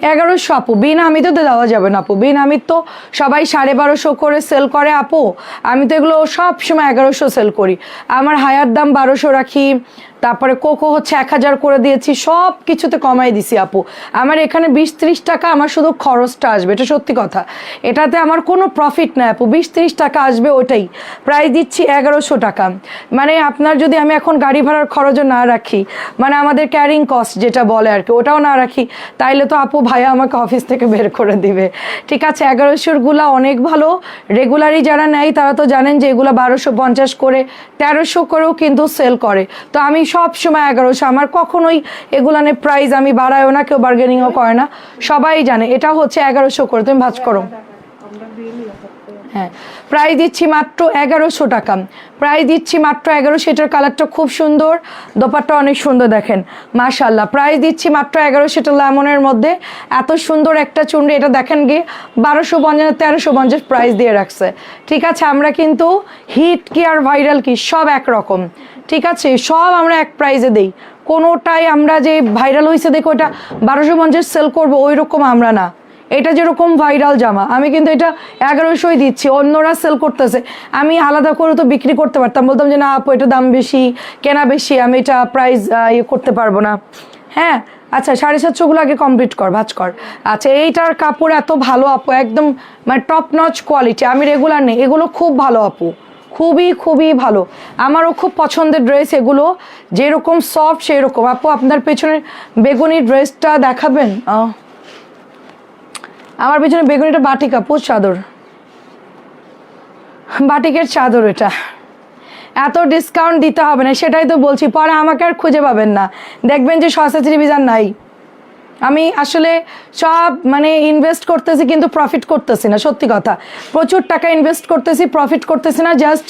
1100 আপু, বিন আমিতো তো দেওয়া যাবে না আপু, বিন আমির তো সবাই 1250 করে সেল করে আপু, আমি তো এগুলো সব সময় 1100 সেল করি। আমার হায়ার দাম 1200 রাখি, তারপরে কোকো হচ্ছে 1000 করে দিয়েছি, সব কিছুতে কমাই দিছি আপু। আমার এখানে 20-30 টাকা আমার শুধু খরচটা আসবে, এটা সত্যি কথা, এটাতে আমার কোনো প্রফিট নাই আপু, 20-30 টাকা আসবে ওইটাই। প্রাইস দিচ্ছি 1100 টাকা, মানে আপনার যদি আমি এখন গাড়ি ভাড়ার খরচও না রাখি, মানে আমাদের ক্যারিং কস্ট যেটা বলে আর কি, ওটাও না রাখি, তাইলে তো আপু ভাইয়া আমাকে অফিস থেকে বের করে দিবে। ঠিক আছে, 1100-গুলা অনেক ভালো, রেগুলারই যারা নেয় তারা তো জানেন যে এগুলো 1250 করে 1300 করেও কিন্তু সেল করে। তো আমি সব সময় 1100, আমার কখনোই এগুলানের প্রাইস আমি বাড়াইও না, কেউ বার্গেনিংও করে না, সবাই জানে। এটা হচ্ছে 1100 করে, তুমি ভাজ করো। হ্যাঁ, প্রাইস দিচ্ছি মাত্র 1100 টাকা, প্রাইস দিচ্ছি মাত্র 1100। এটার কালারটা খুব সুন্দর, দোপাট্টা অনেক সুন্দর দেখেন, মাশাল্লাহ। প্রাইস দিচ্ছি মাত্র 1100। এটা লেমনের মধ্যে এত সুন্দর একটা চুনরি, এটা দেখেন গিয়ে 1250 1350 প্রাইস দিয়ে রাখছে। ঠিক আছে, আমরা কিন্তু হিট কি আর ভাইরাল কি সব একরকম, ঠিক আছে, সব আমরা এক প্রাইসে দেই, কোনোটাই আমরা যে ভাইরাল হয়েছে দেখো ওটা 1250 সেল করবো ওই রকম আমরা না। এটা যেরকম ভাইরাল জামা, আমি কিন্তু এটা 1100-ই দিচ্ছি, অন্যরা সেল করতেছে, আমি আলাদা করে তো বিক্রি করতে পারতাম, বলতাম যে না আপু এটা দাম বেশি, কেনা বেশি, আমি এটা প্রাইস ইয়ে করতে পারবো না। হ্যাঁ আচ্ছা, 750-গুলো আগে কমপ্লিট কর, ভাজ কর। আচ্ছা, এইটার কাপড় এত ভালো আপু, একদম মানে টপ নচ কোয়ালিটি, আমি রেগুলার নেই, এগুলো খুব ভালো আপু, খুবই খুবই ভালো, আমারও খুব পছন্দের ড্রেস এগুলো, যেরকম সফট সেই রকম। আপু আপনার পেছনের বেগুনি ড্রেসটা দেখাবেন? আমার পেছনে বেগুনিটা বাটিক আপু, চাদর, বাটিকের চাদর। এটা এত ডিসকাউন্ট দিতে হবে না, সেটাই তো বলছি, পরে আমাকে আর খুঁজে পাবেন না, দেখবেন যে সস্তা টেলিভিশন নাই। আমি আসলে সব মানে ইনভেস্ট করতেছি কিন্তু প্রফিট করতেছি না, সত্যি কথা, প্রচুর টাকা ইনভেস্ট করতেছি, প্রফিট করতেছি না, জাস্ট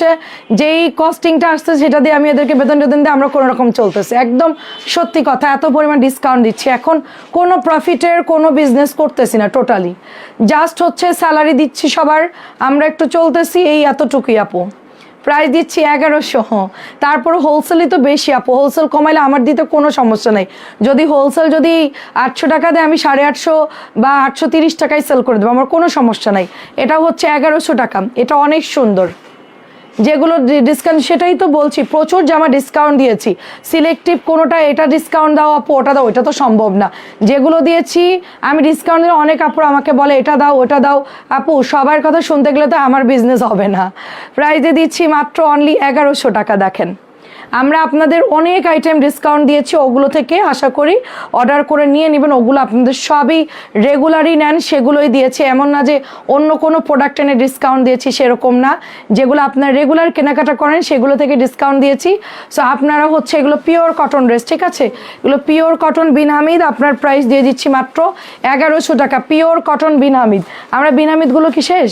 যেই কস্টিংটা আসছে সেটা দিয়ে আমি এদেরকে বেতন দিয়ে আমরা কোনো রকম চলতেছি, একদম সত্যি কথা। এত পরিমাণ ডিসকাউন্ট দিচ্ছি, এখন কোনো প্রফিটের কোনো বিজনেস করতেছি না, টোটালি জাস্ট হচ্ছে স্যালারি দিচ্ছি সবার, আমরা একটু চলতেছি, এই এতটুকুই আপু। প্রাইস দিচ্ছি 1100, তারপর হোলসেলই তো বেশি আপু, হোলসেল কমাইলে আমার দিতে কোনো সমস্যা নেই, যদি হোলসেল যদি 800 টাকা দেয় আমি 850 বা 830 টাকায় সেল করে দেবো, আমার কোনো সমস্যা নাই। এটা হচ্ছে 1100 টাকা, এটা অনেক সুন্দর, যেগুলো ডিসকাউন্ট সেটাই তো বলছি, প্রচুর জামা ডিসকাউন্ট দিয়েছি, সিলেক্টিভ কোনোটা এটা ডিসকাউন্ট দাও আপু ওটা দাও, ওইটা তো সম্ভব না, যেগুলো দিয়েছি আমি ডিসকাউন্ট দিলে অনেক আপুর আমাকে বলে এটা দাও ওটা দাও, আপু সবার কথা শুনতে গেলে তো আমার বিজনেস হবে না। প্রাইজে দিচ্ছি মাত্র অনলি 1100 টাকা, দেখেন আমরা আপনাদের অনেক আইটেম ডিসকাউন্ট দিয়েছি, ওগুলো থেকে আশা করি অর্ডার করে নিয়ে নেবেন। ওগুলো আপনাদের সবই রেগুলারই নেন, সেগুলোই দিয়েছি। এমন না যে অন্য কোনো প্রোডাক্ট এনে ডিসকাউন্ট দিয়েছি, সেরকম না। যেগুলো আপনার রেগুলার কেনাকাটা করেন সেগুলো থেকে ডিসকাউন্ট দিয়েছি। সো আপনারা হচ্ছে এগুলো পিওর কটন ড্রেস, ঠিক আছে? এগুলো পিওর কটন বিন হামিদ, আপনার প্রাইস দিয়ে দিচ্ছি মাত্র 1100 টাকা। পিওর কটন বিন হামিদ। আমরা বিন হামিদগুলো কি শেষ?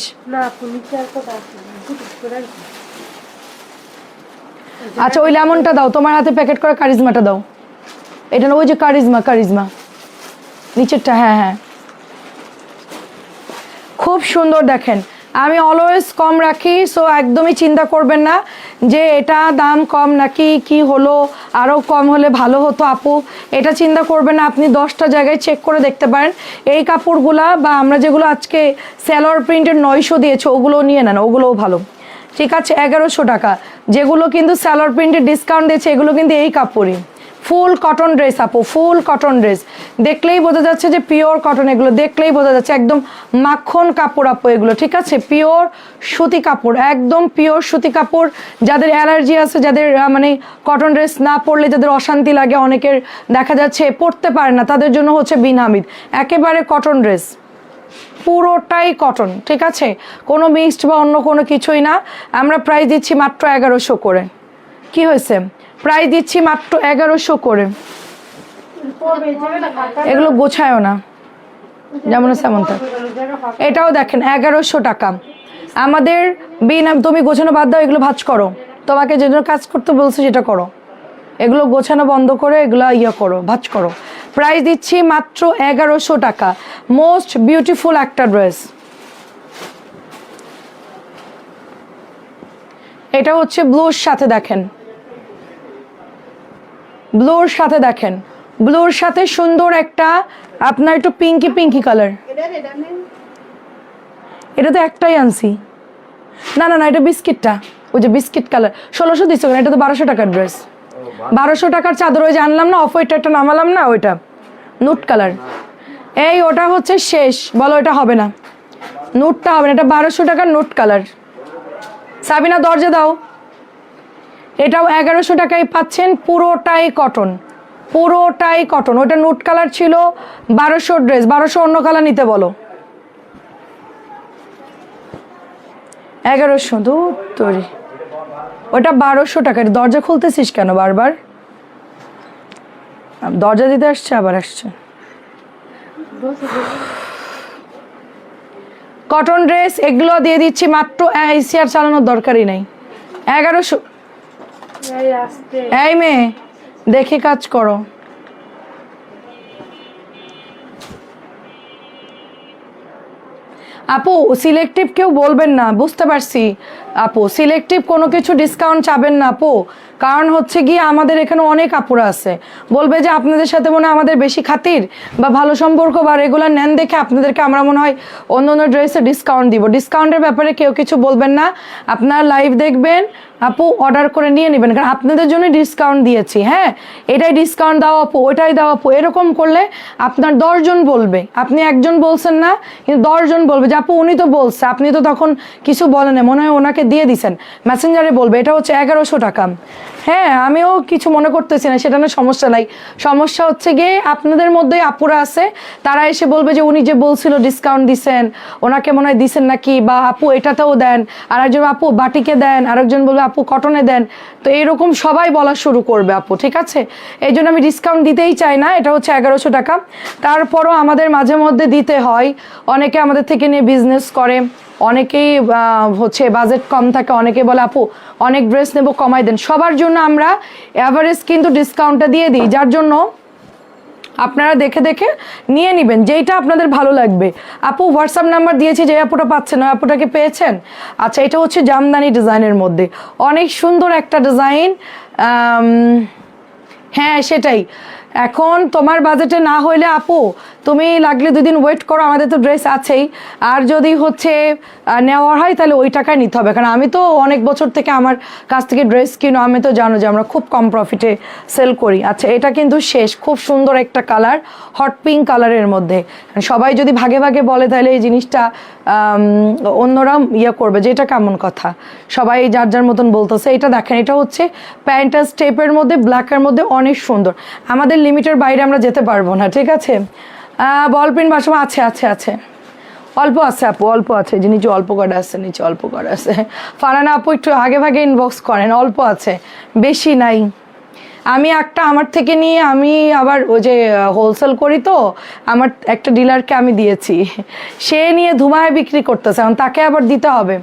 আচ্ছা ওই লেমনটা দাও, তোমার হাতে প্যাকেট করা কারিজমাটা দাও। এটা না, ওই যে কারিজমা নিচেরটা, হ্যাঁ হ্যাঁ, খুব সুন্দর। দেখেন আমি অলওয়েজ কম রাখি, সো একদমই চিন্তা করবেন না যে এটা দাম কম নাকি কি হলো, আরও কম হলে ভালো হতো আপু, এটা চিন্তা করবেন না। আপনি 10টা জায়গায় চেক করে দেখতে পারেন। এই কাপড়গুলা বা আমরা যেগুলো আজকে সালোয়ার প্রিন্টের 900 দিয়েছে, ওগুলোও নিয়ে নেন, ওগুলোও ভালো, ঠিক আছে? 1100 টাকা। যেগুলো কিন্তু সালোয়ার প্রিন্টের ডিসকাউন্ট দিয়েছে, এগুলো কিন্তু এই কাপড়ই, ফুল কটন ড্রেস আপু, ফুল কটন ড্রেস। দেখলেই বোঝা যাচ্ছে যে পিওর কটন, এগুলো দেখলেই বোঝা যাচ্ছে একদম মাখন কাপড় আপু এগুলো, ঠিক আছে? পিওর সুতি কাপড়, একদম পিওর সুতি কাপড়। যাদের অ্যালার্জি আছে, যাদের মানে কটন ড্রেস না পরলে যাদের অশান্তি লাগে, অনেকের দেখা যাচ্ছে পরতে পারে না, তাদের জন্য হচ্ছে বিন হামিদ একেবারে কটন ড্রেস, পুরোটাই কটন, ঠিক আছে? কোনো মিক্সড বা অন্য কোনো কিছুই না। আমরা প্রাইস দিচ্ছি মাত্র 1100 করে। কি হয়েছে? প্রাইস দিচ্ছি মাত্র 1100 করে। এগুলো গোছায়ও না, যেমন সেমন। এটাও দেখেন 1100 টাকা। আমাদের তুমি গোছানো বাদ দাও, এগুলো ভাঁজ করো। তোমাকে যে কাজ করতে বলছে সেটা করো। এগুলো গোছানো বন্ধ করে এগুলো করো, ভাঁজ করো। প্রাইস দিচ্ছি মাত্র 1100 টাকা। মোস্ট বিউটিফুল একটা ড্রেস। এটা হচ্ছে ব্লুর সাথে, দেখেন ব্লুর সাথে, দেখেন ব্লুর সাথে সুন্দর একটা আপনার একটু পিঙ্কি কালার। এটা তো একটাই আনছি। না না না, এটা বিস্কিটটা, ওই যে বিস্কিট কালার। 1600 দিচ্ছ কেন? এটা তো 1200 টাকার ড্রেস। 1200 টাকার চাদর ওই যে আনলাম না, অফ হোয়াইট একটা নামালাম না, ওইটা নুট কালার। এই ওটা হচ্ছে শেষ, বলো এটা হবে না, নুটটা হবে না। এটা 1200 টাকার নুট কালার। সাবিনা দরজা দাও। এটাও 1100 টাকায় পাচ্ছেন, পুরোটাই কটন, পুরোটাই কটন। ওটা নুট কালার ছিল, 1200 ড্রেস। 1200 অন্য কালার নিতে বলো। 1100 দূর তৈরি, ওটা 1200 টাকার। দরজা খুলতেছিস কেন বারবার? দরজা দিতে আসছে, আবার আসছে। কটন ড্রেস এগুলো দিয়ে দিচ্ছি মাত্র, এসি আর চালানোর দরকারই নাই। 1100। এই মেয়ে, দেখে কাজ করো। আপু সিলেক্টিভ কেউ বলবেন না, বুঝতে পারছি আপু। সিলেক্টিভ কোনো কিছু ডিসকাউন্ট চাবেন না আপু, কারণ হচ্ছে গিয়ে আমাদের এখানে অনেক আপুরা আছে, বলবে যে আপনাদের সাথে মনে হয় আমাদের বেশি খাতির বা ভালো সম্পর্ক বা রেগুলার নেন দেখে আপনাদেরকে আমরা মনে হয় অন্য অন্য ড্রেসে ডিসকাউন্ট দিব। ডিসকাউন্টের ব্যাপারে কেউ কিছু বলবেন না। আপনার লাইভ দেখবেন আপু, অর্ডার করে নিয়ে নেবেন, কারণ আপনাদের জন্য ডিসকাউন্ট দিয়েছি। হ্যাঁ, এটাই ডিসকাউন্ট দাও আপু, ওইটাই দাও আপু, এরকম করলে আপনার 10 জন বলবে। আপনি একজন বলছেন না, কিন্তু 10 জন বলবে যে আপু উনি তো বলছে, আপনি তো তখন কিছু বলেন, মনে হয় ওনাকে দিয়ে দিছেন, মেসেঞ্জারে বলবে। এটা হচ্ছে 1100 টাকা। হ্যাঁ, আমিও কিছু মনে করতেছি না, সেটা না, সমস্যা নাই। সমস্যা হচ্ছে গিয়ে আপনাদের মধ্যেই আপুরা আছে, তারা এসে বলবে যে উনি যে বলছিল ডিসকাউন্ট দিছেন, ওনাকে মনে হয় দিছেন নাকি, বা আপু এটাতেও দেন, আর একজন আপু বাটিকে দেন, আরেকজন বলবে আপু কটনে দেন। তো এরকম সবাই বলা শুরু করবে আপু, ঠিক আছে? এই জন্য আমি ডিসকাউন্ট দিতেই চাই না। এটা হচ্ছে 1100 টাকা। তারপরও আমাদের মাঝে মধ্যে দিতে হয়, অনেকে আমাদের থেকে নিয়ে বিজনেস করে, অনেকেই হচ্ছে বাজেট কম থাকে, অনেকে বলে আপু অনেক ড্রেস নেবো, কমাই দেন। সবার জন্য আমরা অ্যাভারেজ কিন্তু ডিসকাউন্টটা দিয়ে দিই, যার জন্য আপনারা দেখে দেখে নিয়ে নেবেন যেইটা আপনাদের ভালো লাগবে। আপু হোয়াটসঅ্যাপ নাম্বার দিয়েছি, যে আপুটা পাচ্ছেন ওই আপুটাকে পেয়েছেন? আচ্ছা, এটা হচ্ছে জামদানি ডিজাইনের মধ্যে অনেক সুন্দর একটা ডিজাইন। হ্যাঁ সেটাই, এখন তোমার বাজেটে না হইলে আপু তুমি লাগলে 2 দিন ওয়েট করো, আমাদের তো ড্রেস আছেই। আর যদি হচ্ছে নেওয়ার হয় তাহলে ওই টাকায় নিতে হবে, কারণ আমি তো অনেক বছর থেকে আমার কাছ থেকে ড্রেস কিনো, আমি তো জানো যে আমরা খুব কম প্রফিটে সেল করি। আচ্ছা এটা কিন্তু শেষ, খুব সুন্দর একটা কালার, হট পিঙ্ক কালারের মধ্যে। সবাই যদি ভাগে ভাগে বলে তাহলে এই জিনিসটা অন্যরা ইয়ে করবে যে এটা কেমন কথা, সবাই যার যার মতন বলতেছে। এটা দেখেন, এটা হচ্ছে প্যান্টাস স্টেপের মধ্যে ব্ল্যাকের মধ্যে অনেক সুন্দর। আমাদের লিমিটের বাইরে আমরা যেতে পারবো না, ঠিক আছে। বল পেন বাসা আছে আছে আছে, অল্প আছে আপু, অল্প আছে, যে নিচে অল্প করা আছে, নিচে অল্প করা আছে। ফারানা আপু একটু আগে ভাগে ইনবক্স করেন, অল্প আছে, বেশি নাই। আমি একটা আমার থেকে নিয়ে আমি আবার ওই যে হোলসেল করি তো, আমার একটা ডিলারকে আমি দিয়েছি, সে নিয়ে ধুমায় বিক্রি করতেছে, এখন তাকে আবার দিতে হবে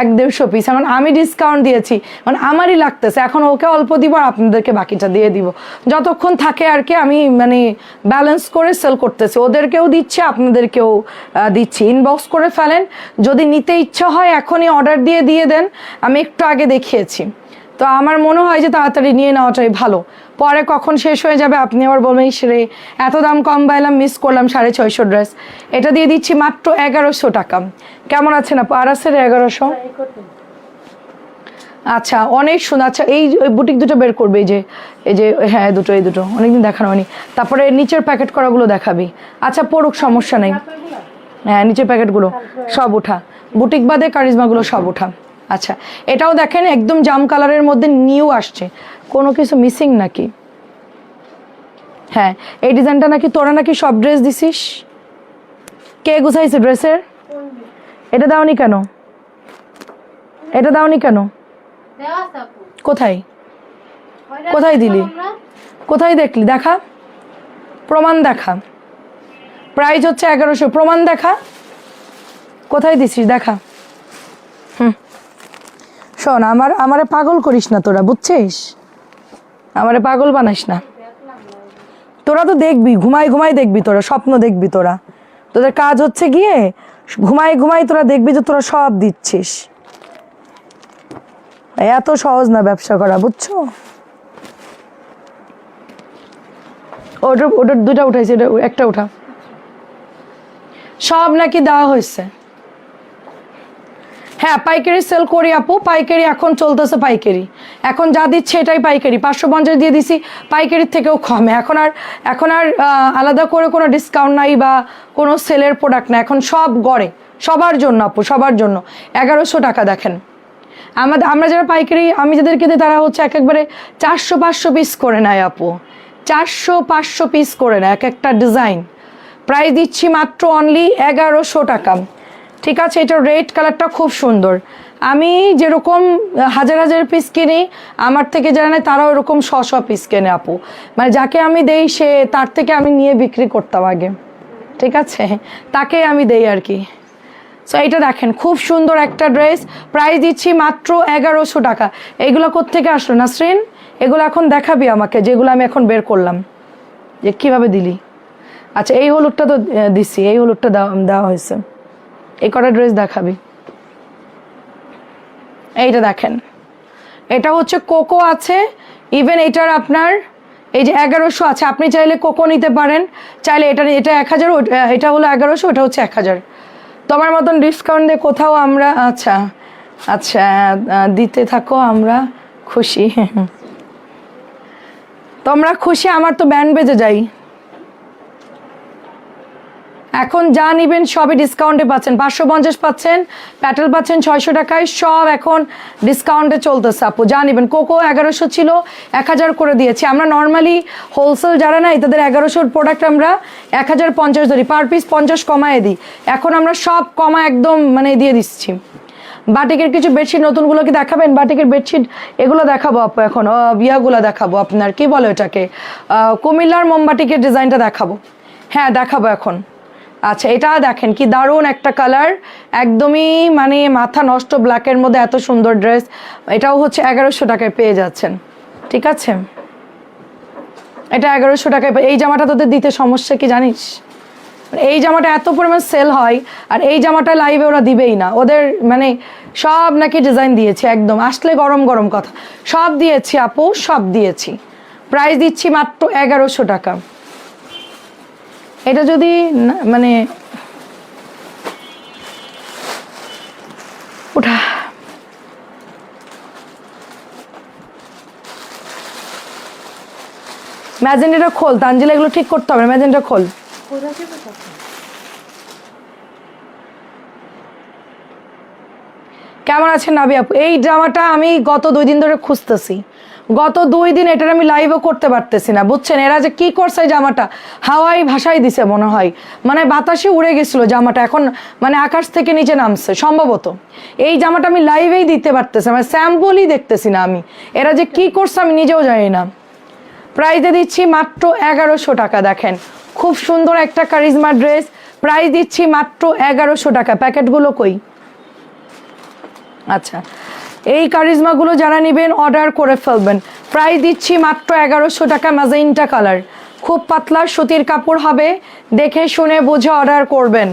100-150 পিস। এখন আমি ডিসকাউন্ট দিয়েছি, মানে আমারই লাগতেছে, এখন ওকে অল্প দিব আর আপনাদেরকে বাকিটা দিয়ে দিব, যতক্ষণ থাকে আর কি। আমি মানে ব্যালেন্স করে সেল করতেছি, ওদেরকেও দিচ্ছে আপনাদেরকেও দিচ্ছি। ইনবক্স করে ফেলেন, যদি নিতে ইচ্ছা হয় এখনই অর্ডার দিয়ে দেন। আমি একটু আগে দেখিয়েছি, তো আমার মনে হয় যে তাড়াতাড়ি নিয়ে নেওয়াটাই ভালো, পরে কখন শেষ হয়ে যাবে আপনি আবার বলবেন ইসরে এত দাম কম পাইলাম, মিস করলাম 650 ড্রেস। এটা দিয়ে দিচ্ছি মাত্র 1100 টাকা। কেমন আছেন আপু? আর আছে 1100? আচ্ছা অনেক সুন্দর। আচ্ছা এই বুটিক দুটো বের করবে, এই যে হ্যাঁ এই দুটো অনেকদিন দেখানো হয়নি। তারপরে নিচের প্যাকেট করাগুলো দেখাবি। আচ্ছা পড়ুক, সমস্যা নেই। হ্যাঁ নিচের প্যাকেটগুলো সব উঠা, বুটিক বাদে কারিজমাগুলো সব উঠা। আচ্ছা এটাও দেখেন একদম জাম কালারের মধ্যে নিউ আসছে, কোনো কিছু মিসিং নাকি? হ্যাঁ এই ডিজাইনটা নাকি তোরা নাকি সব ড্রেস দিছিস, কে গুছাইছে ড্রেসের? এটা দাওনি কেন? এটা দাওনি কেন? কোথায় কোথায় দিলি? কোথায় দেখলি? দেখা, প্রমাণ দেখা। প্রাইস হচ্ছে 1100, প্রমাণ দেখা, কোথায় দিছিস দেখা। শোন, আমারে পাগল করিস না তোরা, বুঝছিস? আমারে পাগল বানাইস না। তোরা তো দেখবি, ঘুমাই দেখবি, তোরা স্বপ্ন দেখবি, তোদের কাজ হচ্ছে গিয়ে ঘুমাই তোরা দেখবি যে তোরা সব দিচ্ছিস। এত সহজ না ব্যবসা করা, বুঝছো? ওটার দুটা উঠাইছে, এটা একটা উঠা। সব নাকি দেওয়া হয়েছে? হ্যাঁ পাইকারি সেল করি আপু, পাইকারি এখন চলতেছে, পাইকারি এখন যা দিচ্ছে এটাই পাইকারি। 550 দিয়ে দিছি, পাইকারির থেকেও কমে। এখন আর আলাদা করে কোনো ডিসকাউন্ট নাই বা কোনো সেলের প্রোডাক্ট না, এখন সব গড়ে সবার জন্য আপু, সবার জন্য 1100 টাকা। দেখেন আমরা যারা পাইকারি, আমি যাদেরকে দিই তারা হচ্ছে একবারে 400-500 পিস করে নেয় আপু, 400-500 পিস করে নেয় এক একটা ডিজাইন। প্রাইস দিচ্ছি মাত্র অনলি 1100 টাকা, ঠিক আছে। এটা রেড কালারটা খুব সুন্দর। আমি যেরকম হাজার পিস কিনি, আমার থেকে যারা নেয় তারাও এরকম 100 পিস কেনে আপু, মানে যাকে আমি দেই সে তার থেকে আমি নিয়ে বিক্রি করতাম আগে, ঠিক আছে, তাকে আমি দেই আর কি। সো এইটা দেখেন খুব সুন্দর একটা ড্রেস, প্রাইস দিচ্ছি মাত্র 1100 টাকা। এইগুলো কোত্থেকে আসলো নাসরিন? এগুলো এখন দেখাবি আমাকে, যেগুলো আমি এখন বের করলাম, যে কিভাবে দিলি। আচ্ছা এই হলুদটা তো দিছি, এই হলুদটা দেওয়া হয়েছে, এই কটা ড্রেস দেখাবি। এইটা দেখেন, এটা হচ্ছে কোকো আছে, ইভেন এটার আপনার এই যে 1100 আছে, আপনি চাইলে কোকো নিতে পারেন, চাইলে এটা 1000, এটা হলো 1100, এটা হচ্ছে 1000। তোমার মতন ডিসকাউন্ট দিয়ে কোথাও আমরা, আচ্ছা আচ্ছা দিতে থাকো, আমরা খুশি। তোমরা খুশি, আমার তো ব্যান্ড বেজে যাই। এখন যা নিবেন সবই ডিসকাউন্টে পাচ্ছেন, 550 পাচ্ছেন, প্যাটেল পাচ্ছেন 600 টাকায়, সব এখন ডিসকাউন্টে চলতেছে আপু। যা নিবেন, কোকো 1100 ছিল, 1000 করে দিয়েছি। আমরা নর্মালি হোলসেল যারা নাই তাদের 1100 প্রোডাক্ট আমরা 1050 ধরি, পার পিস 50 কমায় দিই। এখন আমরা সব কমা একদম মানে দিয়ে দিচ্ছি। বাটিকের কিছু বেডশিট নতুনগুলো কি দেখাবেন? বাটিকের বেডশিট এগুলো দেখাবো আপু, এখন বিয়াগুলো দেখাবো, আপনার কি বলে ওটাকে, কুমিল্লার মোমবাটিকের ডিজাইনটা দেখাবো। হ্যাঁ দেখাবো এখন। আচ্ছা এটা দেখেন কি দারুণ একটা কালার, একদমই মানে মাথা নষ্ট ব্ল্যাকের মধ্যে এত সুন্দর ড্রেস। এটাও হচ্ছে 1100 টাকায় পেয়ে যাচ্ছেন, ঠিক আছে। এটা 1100 টাকায়। এই জামাটা তোদের দিতে সমস্যা কি জানিস? এই জামাটা এত পরিমাণ সেল হয়, আর এই জামাটা লাইভে ওরা দিবেই না, ওদের মানে সব নাকি ডিজাইন দিয়েছি, একদম আসলে গরম কথা সব দিয়েছি আপু, সব দিয়েছি। প্রাইস দিচ্ছি মাত্র 1100 টাকা। এটা যদি মানে ওঠা ম্যাজেন্টাটা খোল তানজিলা, এগুলো ঠিক করতে হবে, ম্যাজেন্টা খোল। কেমন আছেন নাবি আপু? এই জামাটা আমি গত 2 দিন ধরে খুঁজতেছি, গত 2 দিন এটার আমি লাইভও করতে পারতেছি না, বুঝছেন? এরা যে কি করছে এই জামাটা, হাওয়াই ভাসাই দিছে মনে হয়, মানে বাতাসে উড়ে গেছিল জামাটা, এখন মানে আকাশ থেকে নিচে নামছে সম্ভবত। এই জামাটা আমি লাইভেই দিতে পারতেছি, মানে স্যাম্পলই দেখতেছি না আমি, এরা যে কি করছে আমি নিজেও জানি না। প্রাইসে দিচ্ছি মাত্র 1100 টাকা। দেখেন খুব সুন্দর একটা কারিজমা ড্রেস, প্রাইস দিচ্ছি মাত্র 1100 টাকা। প্যাকেটগুলো কই? আচ্ছা, এই কারিজমাগুলো যারা নেবেন অর্ডার করে ফেলবেন। প্রাইস দিচ্ছি মাত্র 1100 টাকা। ম্যাজেন্টা কালার, খুব পাতলা সুতির কাপড় হবে, দেখে শুনে বুঝে অর্ডার করবেন।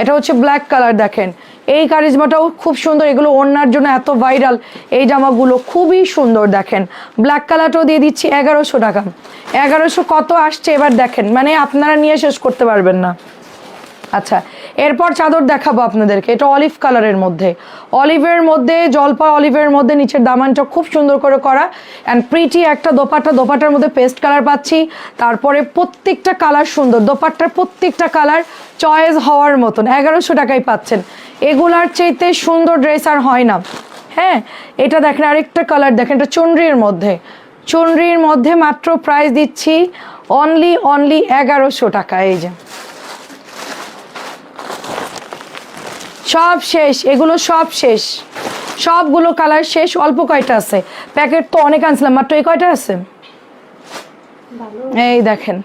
এটা হচ্ছে ব্ল্যাক কালার। দেখেন এই কারিজমাটাও খুব সুন্দর, এগুলো ওড়নার জন্য এত ভাইরাল এই জামাগুলো, খুবই সুন্দর। দেখেন ব্ল্যাক কালারটাও দিয়ে দিচ্ছি 1100 টাকা। 1100 কত আসছে এবার দেখেন, মানে আপনারা নিয়ে শেষ করতে পারবেন না। আচ্ছা, এরপর চাদর দেখাবো আপনাদেরকে, এটা অলিভ কালারের মধ্যে, অলিভের মধ্যে, জলপাই অলিভের মধ্যে, নিচের দামানটা খুব সুন্দর করে করা অ্যান্ড প্রিটি একটা দোপাট্টা, দোপাট্টার মধ্যে পেস্ট কালার পাচ্ছি, তারপরে প্রত্যেকটা কালার সুন্দর, দোপাট্টার প্রত্যেকটা কালার চয়েস হওয়ার মতন। 1100 টাকায় পাচ্ছেন, এগুলার চাইতে সুন্দর ড্রেস আর হয় না। হ্যাঁ, এটা দেখেন আরেকটা কালার দেখেন, এটা চুনরির মধ্যে, চুনরির মধ্যে মাত্র প্রাইস দিচ্ছি অনলি 1100 টাকা। এই যে সব শেষ, এগুলো সব শেষ, সবগুলো কালার শেষ, অল্প কয়টা আছে, প্যাকেট তো অনেক আনছিলাম, মাত্র এই কয়টা আছে। এই দেখেন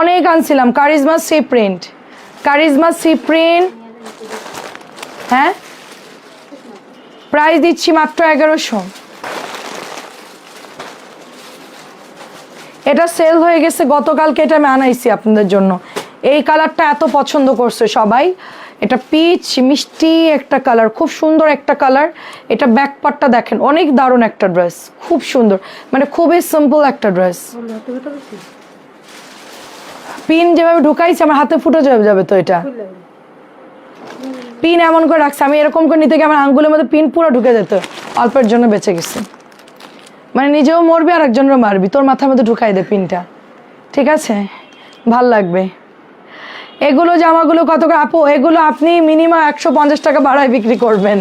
অনেক আনছিলাম, charisma C print, charisma C print. হ্যাঁ, প্রাইস দিচ্ছি মাত্র 1100। এটা সেল হয়ে গেছে গতকালকে, এটা আমি আনাইছি আপনাদের জন্য। এই কালারটা এত পছন্দ করছে সবাই, এটা পিচ মিষ্টি একটা কালার, খুব সুন্দর একটা কালার। এটা ব্যাক পার্টটা দেখেন, অনেক দারুণ একটা ড্রেস, খুব সুন্দর, মানে খুবই সিম্পল একটা ড্রেস। পিন যেভাবে ঢুকাইছে আমার হাতে ফুটে যাবে তো, এটা পিন এমন করে রাখছে, আমি এরকম করে নিতে গিয়ে আমার আঙ্গুলের মধ্যে পিন পুরো ঢুকে যেত, অল্পের জন্য বেঁচে গেছে। মানে নিজেও মরবি আর একজনেরও মারবি, তোর মাথার মধ্যে ঢুকাই দে পিনটা, ঠিক আছে? ভাল লাগবে। এগুলো জামাগুলো কত করে আপু? এগুলো আপনি মিনিমাম 150 টাকা বাড়ায় বিক্রি করবেন,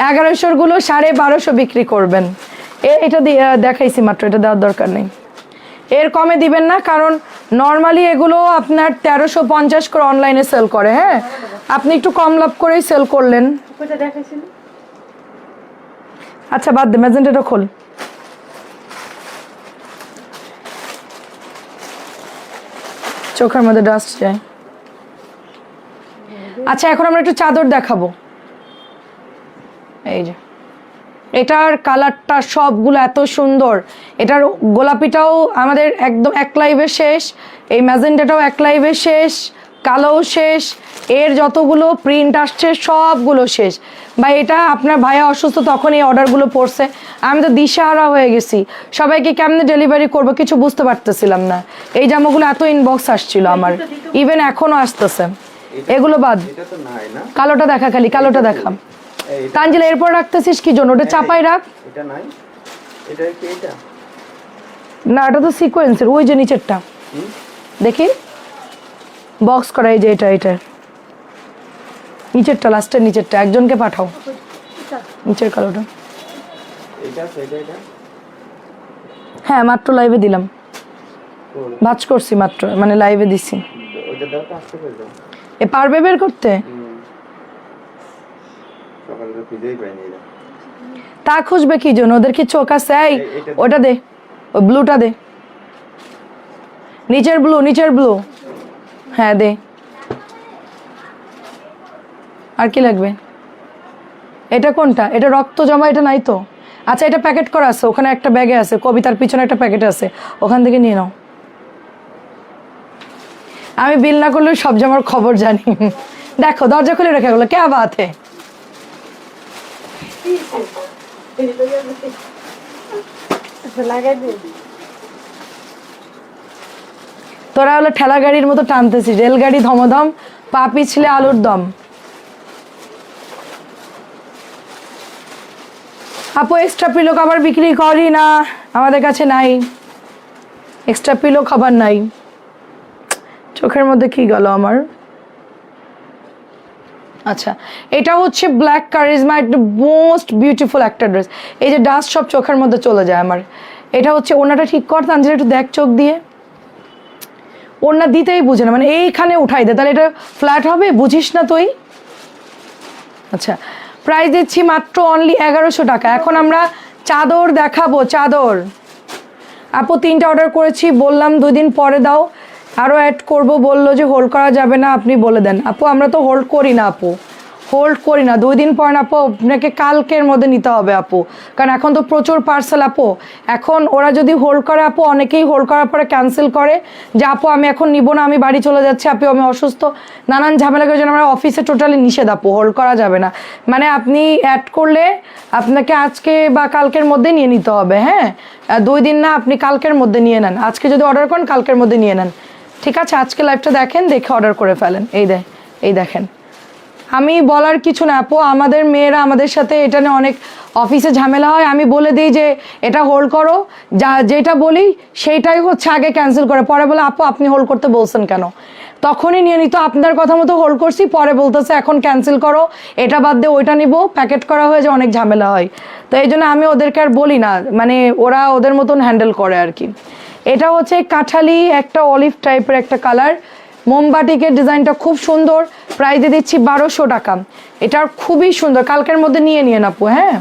1100 গুলো 1250 বিক্রি করবেন। এটা দেখাইছি মাত্র, এটা দেওয়ার দরকার নেই, এর কমে দিবেন না, কারণ নর্মালি এগুলো আপনার 1350 করে অনলাইনে সেল করে। হ্যাঁ, আপনি একটু কম লাভ করেই সেল করলেন। আচ্ছা বাদ দে, ম্যাজেন্টাটা খোল। চোখের মধ্যে ডাস্ট যায়। আচ্ছা, এখন আমরা একটু চাদর দেখাবো। এই যে এটার কালারটা সবগুলো এত সুন্দর, এটার গোলাপিটাও আমাদের একদম এক লাইভে শেষ, এই ম্যাজেন্টাটাও এক লাইভে শেষ, কালোও শেষ, এর যতগুলো প্রিন্ট আসছে সবগুলো শেষ। বা এটা আপনার ভাইয়া অসুস্থ তখন এই অর্ডারগুলো পড়ছে, আমি তো দিশাহারা হয়ে গেছি, সবাইকে কেমনে ডেলিভারি করব কিছু বুঝতে পারতেছিলাম না। এই জামাগুলো এত ইনবক্স আসছিল আমার, ইভেন এখনো আসতেছে। এগুলো বাদ, কালোটা দেখা, খালি কালোটা দেখা। তানজিলা এরপর রাখতেছিস কি জন্য? ওটা চাপাই রাখ। এটা নাই, এটা কি এটা? না, এটা তো সিকোয়েন্সের, ওই যে নিচেরটা দেখি বক্স করা, এই যে এটা, এটা নিচেরটা, লাস্টের নিচেরটা, একজনকে পাঠাও নিচের কালোটা। এটা সেটা এটা। হ্যাঁ, মাত্র লাইভে দিলাম, ভাঁজ করছি মাত্র, মানে লাইভে দিছি। ওটা দাও তো, আসতে করে দাও। এ পারবে বের করতে? সকালে তো খুঁজেই পাইনি এটা। তা খুঁজবে কি জন্য, ওদের কি চোখ আছে? এই ওটা দে, ওই ব্লুটা দে, নিচের ব্লু, নিচের ব্লু। হ্যাঁ দে। আর কি লাগবে? এটা কোনটা? এটা রক্ত জমা, এটা নাই তো। আচ্ছা, এটা প্যাকেট করা আছে, ওখানে একটা ব্যাগে আছে, কবিতার পিছনে একটা প্যাকেট আছে, ওখান থেকে নিয়ে নাও। আমি বিল না করলেও সব জামার খবর জানি। দেখো দরজা খুলে রেখে গেলো, কে বাত হে? তোরা হলো ঠেলা গাড়ির মতো টানতেছিস, রেলগাড়ি ধমধম, পা পিছলে আলুর দম। আপু এক্সট্রা পিলো কভার বিক্রি করি না, আমাদের কাছে নাই, এক্সট্রা পিলো কভার নাই। চোখের মধ্যে কি গেল আমার? আচ্ছা, এটা হচ্ছে ব্ল্যাক কারিজমা, একটা মোস্ট বিউটিফুল একটা ড্রেস। এই যে ডাস্ট সব চোখের মধ্যে চলে যায় আমার। এটা হচ্ছে ওনাটা ঠিক কর তানজিরা, একটু দেখ চোখ দিয়ে। ওড়না দিতেই বুঝে না, মানে এইখানে উঠাই দে, তাহলে এটা ফ্ল্যাট হবে, বুঝিস না তুই? আচ্ছা, প্রাইস দিচ্ছি মাত্র অনলি 1100 টাকা। এখন আমরা চাদর দেখাবো, চাদর। আপু 3টা অর্ডার করেছি, বললাম 2 দিন পরে দাও, আরও অ্যাড করব, বললো যে হোল্ড করা যাবে না, আপনি বলে দেন। আপু আমরা তো হোল্ড করি না আপু, হোল্ড করি না। 2 দিন পর না আপু, আপনাকে কালকের মধ্যে নিতে হবে আপু, কারণ এখন তো প্রচুর পার্সেল আপু। এখন ওরা যদি হোল্ড করে আপু, অনেকেই হোল্ড করার পরে ক্যান্সেল করে যে আপু আমি এখন নিব না, আমি বাড়ি চলে যাচ্ছি, আপু আমি অসুস্থ, নানান ঝামেলা করে জন্য আমরা অফিসে টোটালি নিষেধ আপু, হোল্ড করা যাবে না। মানে আপনি অ্যাড করলে আপনাকে আজকে বা কালকের মধ্যে নিয়ে নিতে হবে। হ্যাঁ, 2 দিন না, আপনি কালকের মধ্যে নিয়ে নেন। আজকে যদি অর্ডার করেন কালকের মধ্যে নিয়ে নেন, ঠিক আছে? আজকে লাইভটা দেখেন, দেখে অর্ডার করে ফেলেন। এই দেখেন, আমি বলার কিছু না আপু, আমাদের মেয়েরা আমাদের সাথে এটা নিয়ে অনেক অফিসে ঝামেলা হয়। আমি বলে দিই যে এটা হোল্ড করো, যেটা বলি সেইটাই হচ্ছে আগে ক্যান্সেল করে, পরে বলে আপু আপনি হোল্ড করতে বলছেন কেন? তখনই নিয়ে নিত, আপনার কথা মতো হোল্ড করছি, পরে বলতেছে এখন ক্যান্সেল করো, এটা বাদ দিয়ে ওইটা নিব, প্যাকেট করা হয়ে যে অনেক ঝামেলা হয়। তো এই জন্য আমি ওদেরকে আর বলি না, মানে ওরা ওদের মতন হ্যান্ডেল করে আর কি। এটা হচ্ছে কাঠালি একটা অলিভ টাইপের একটা কালার, মোমবাটিকের ডিজাইনটা খুব সুন্দর, প্রাইসে দিচ্ছি 1200 টাকা। এটা খুবই সুন্দর, কালকের মধ্যে নিয়ে নিন আপু। হ্যাঁ,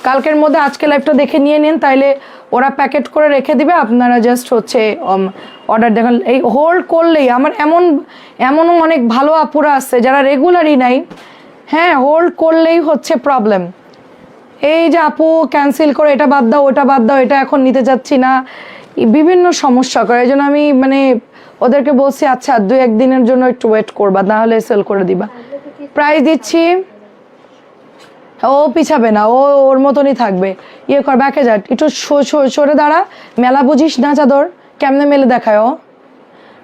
কালকের মধ্যে আজকে লাইভটা দেখে নিয়ে নিন, তাইলে ওরা প্যাকেট করে রেখে দিবে, আপনারা জাস্ট হচ্ছে অর্ডার দেখেন। এই হোল্ড করলেই আমার এমনও অনেক ভালো আপুরা আছে যারা রেগুলারই নাই, হ্যাঁ, হোল্ড করলেই হচ্ছে প্রবলেম। এই যে আপু ক্যান্সেল করে এটা বাদ দাও, ওটা বাদ দাও, এটা এখন নিতে চাচ্ছি না, বিভিন্ন সমস্যা করে। এই জন্য আমি মানে ওদেরকে বলছি আচ্ছা 2-1 দিনের জন্য একটু ওয়েট করবা, না হলে সেল করে দিবা। প্রাইস দিচ্ছি, ও পিছাবে না, ওর মতনই থাকবে। ইয়ে কর, ব্যাকে যা, একটু সরে দাঁড়া, মেলা বুঝিস না চাদর, কেমনে মেলে দেখায় ও।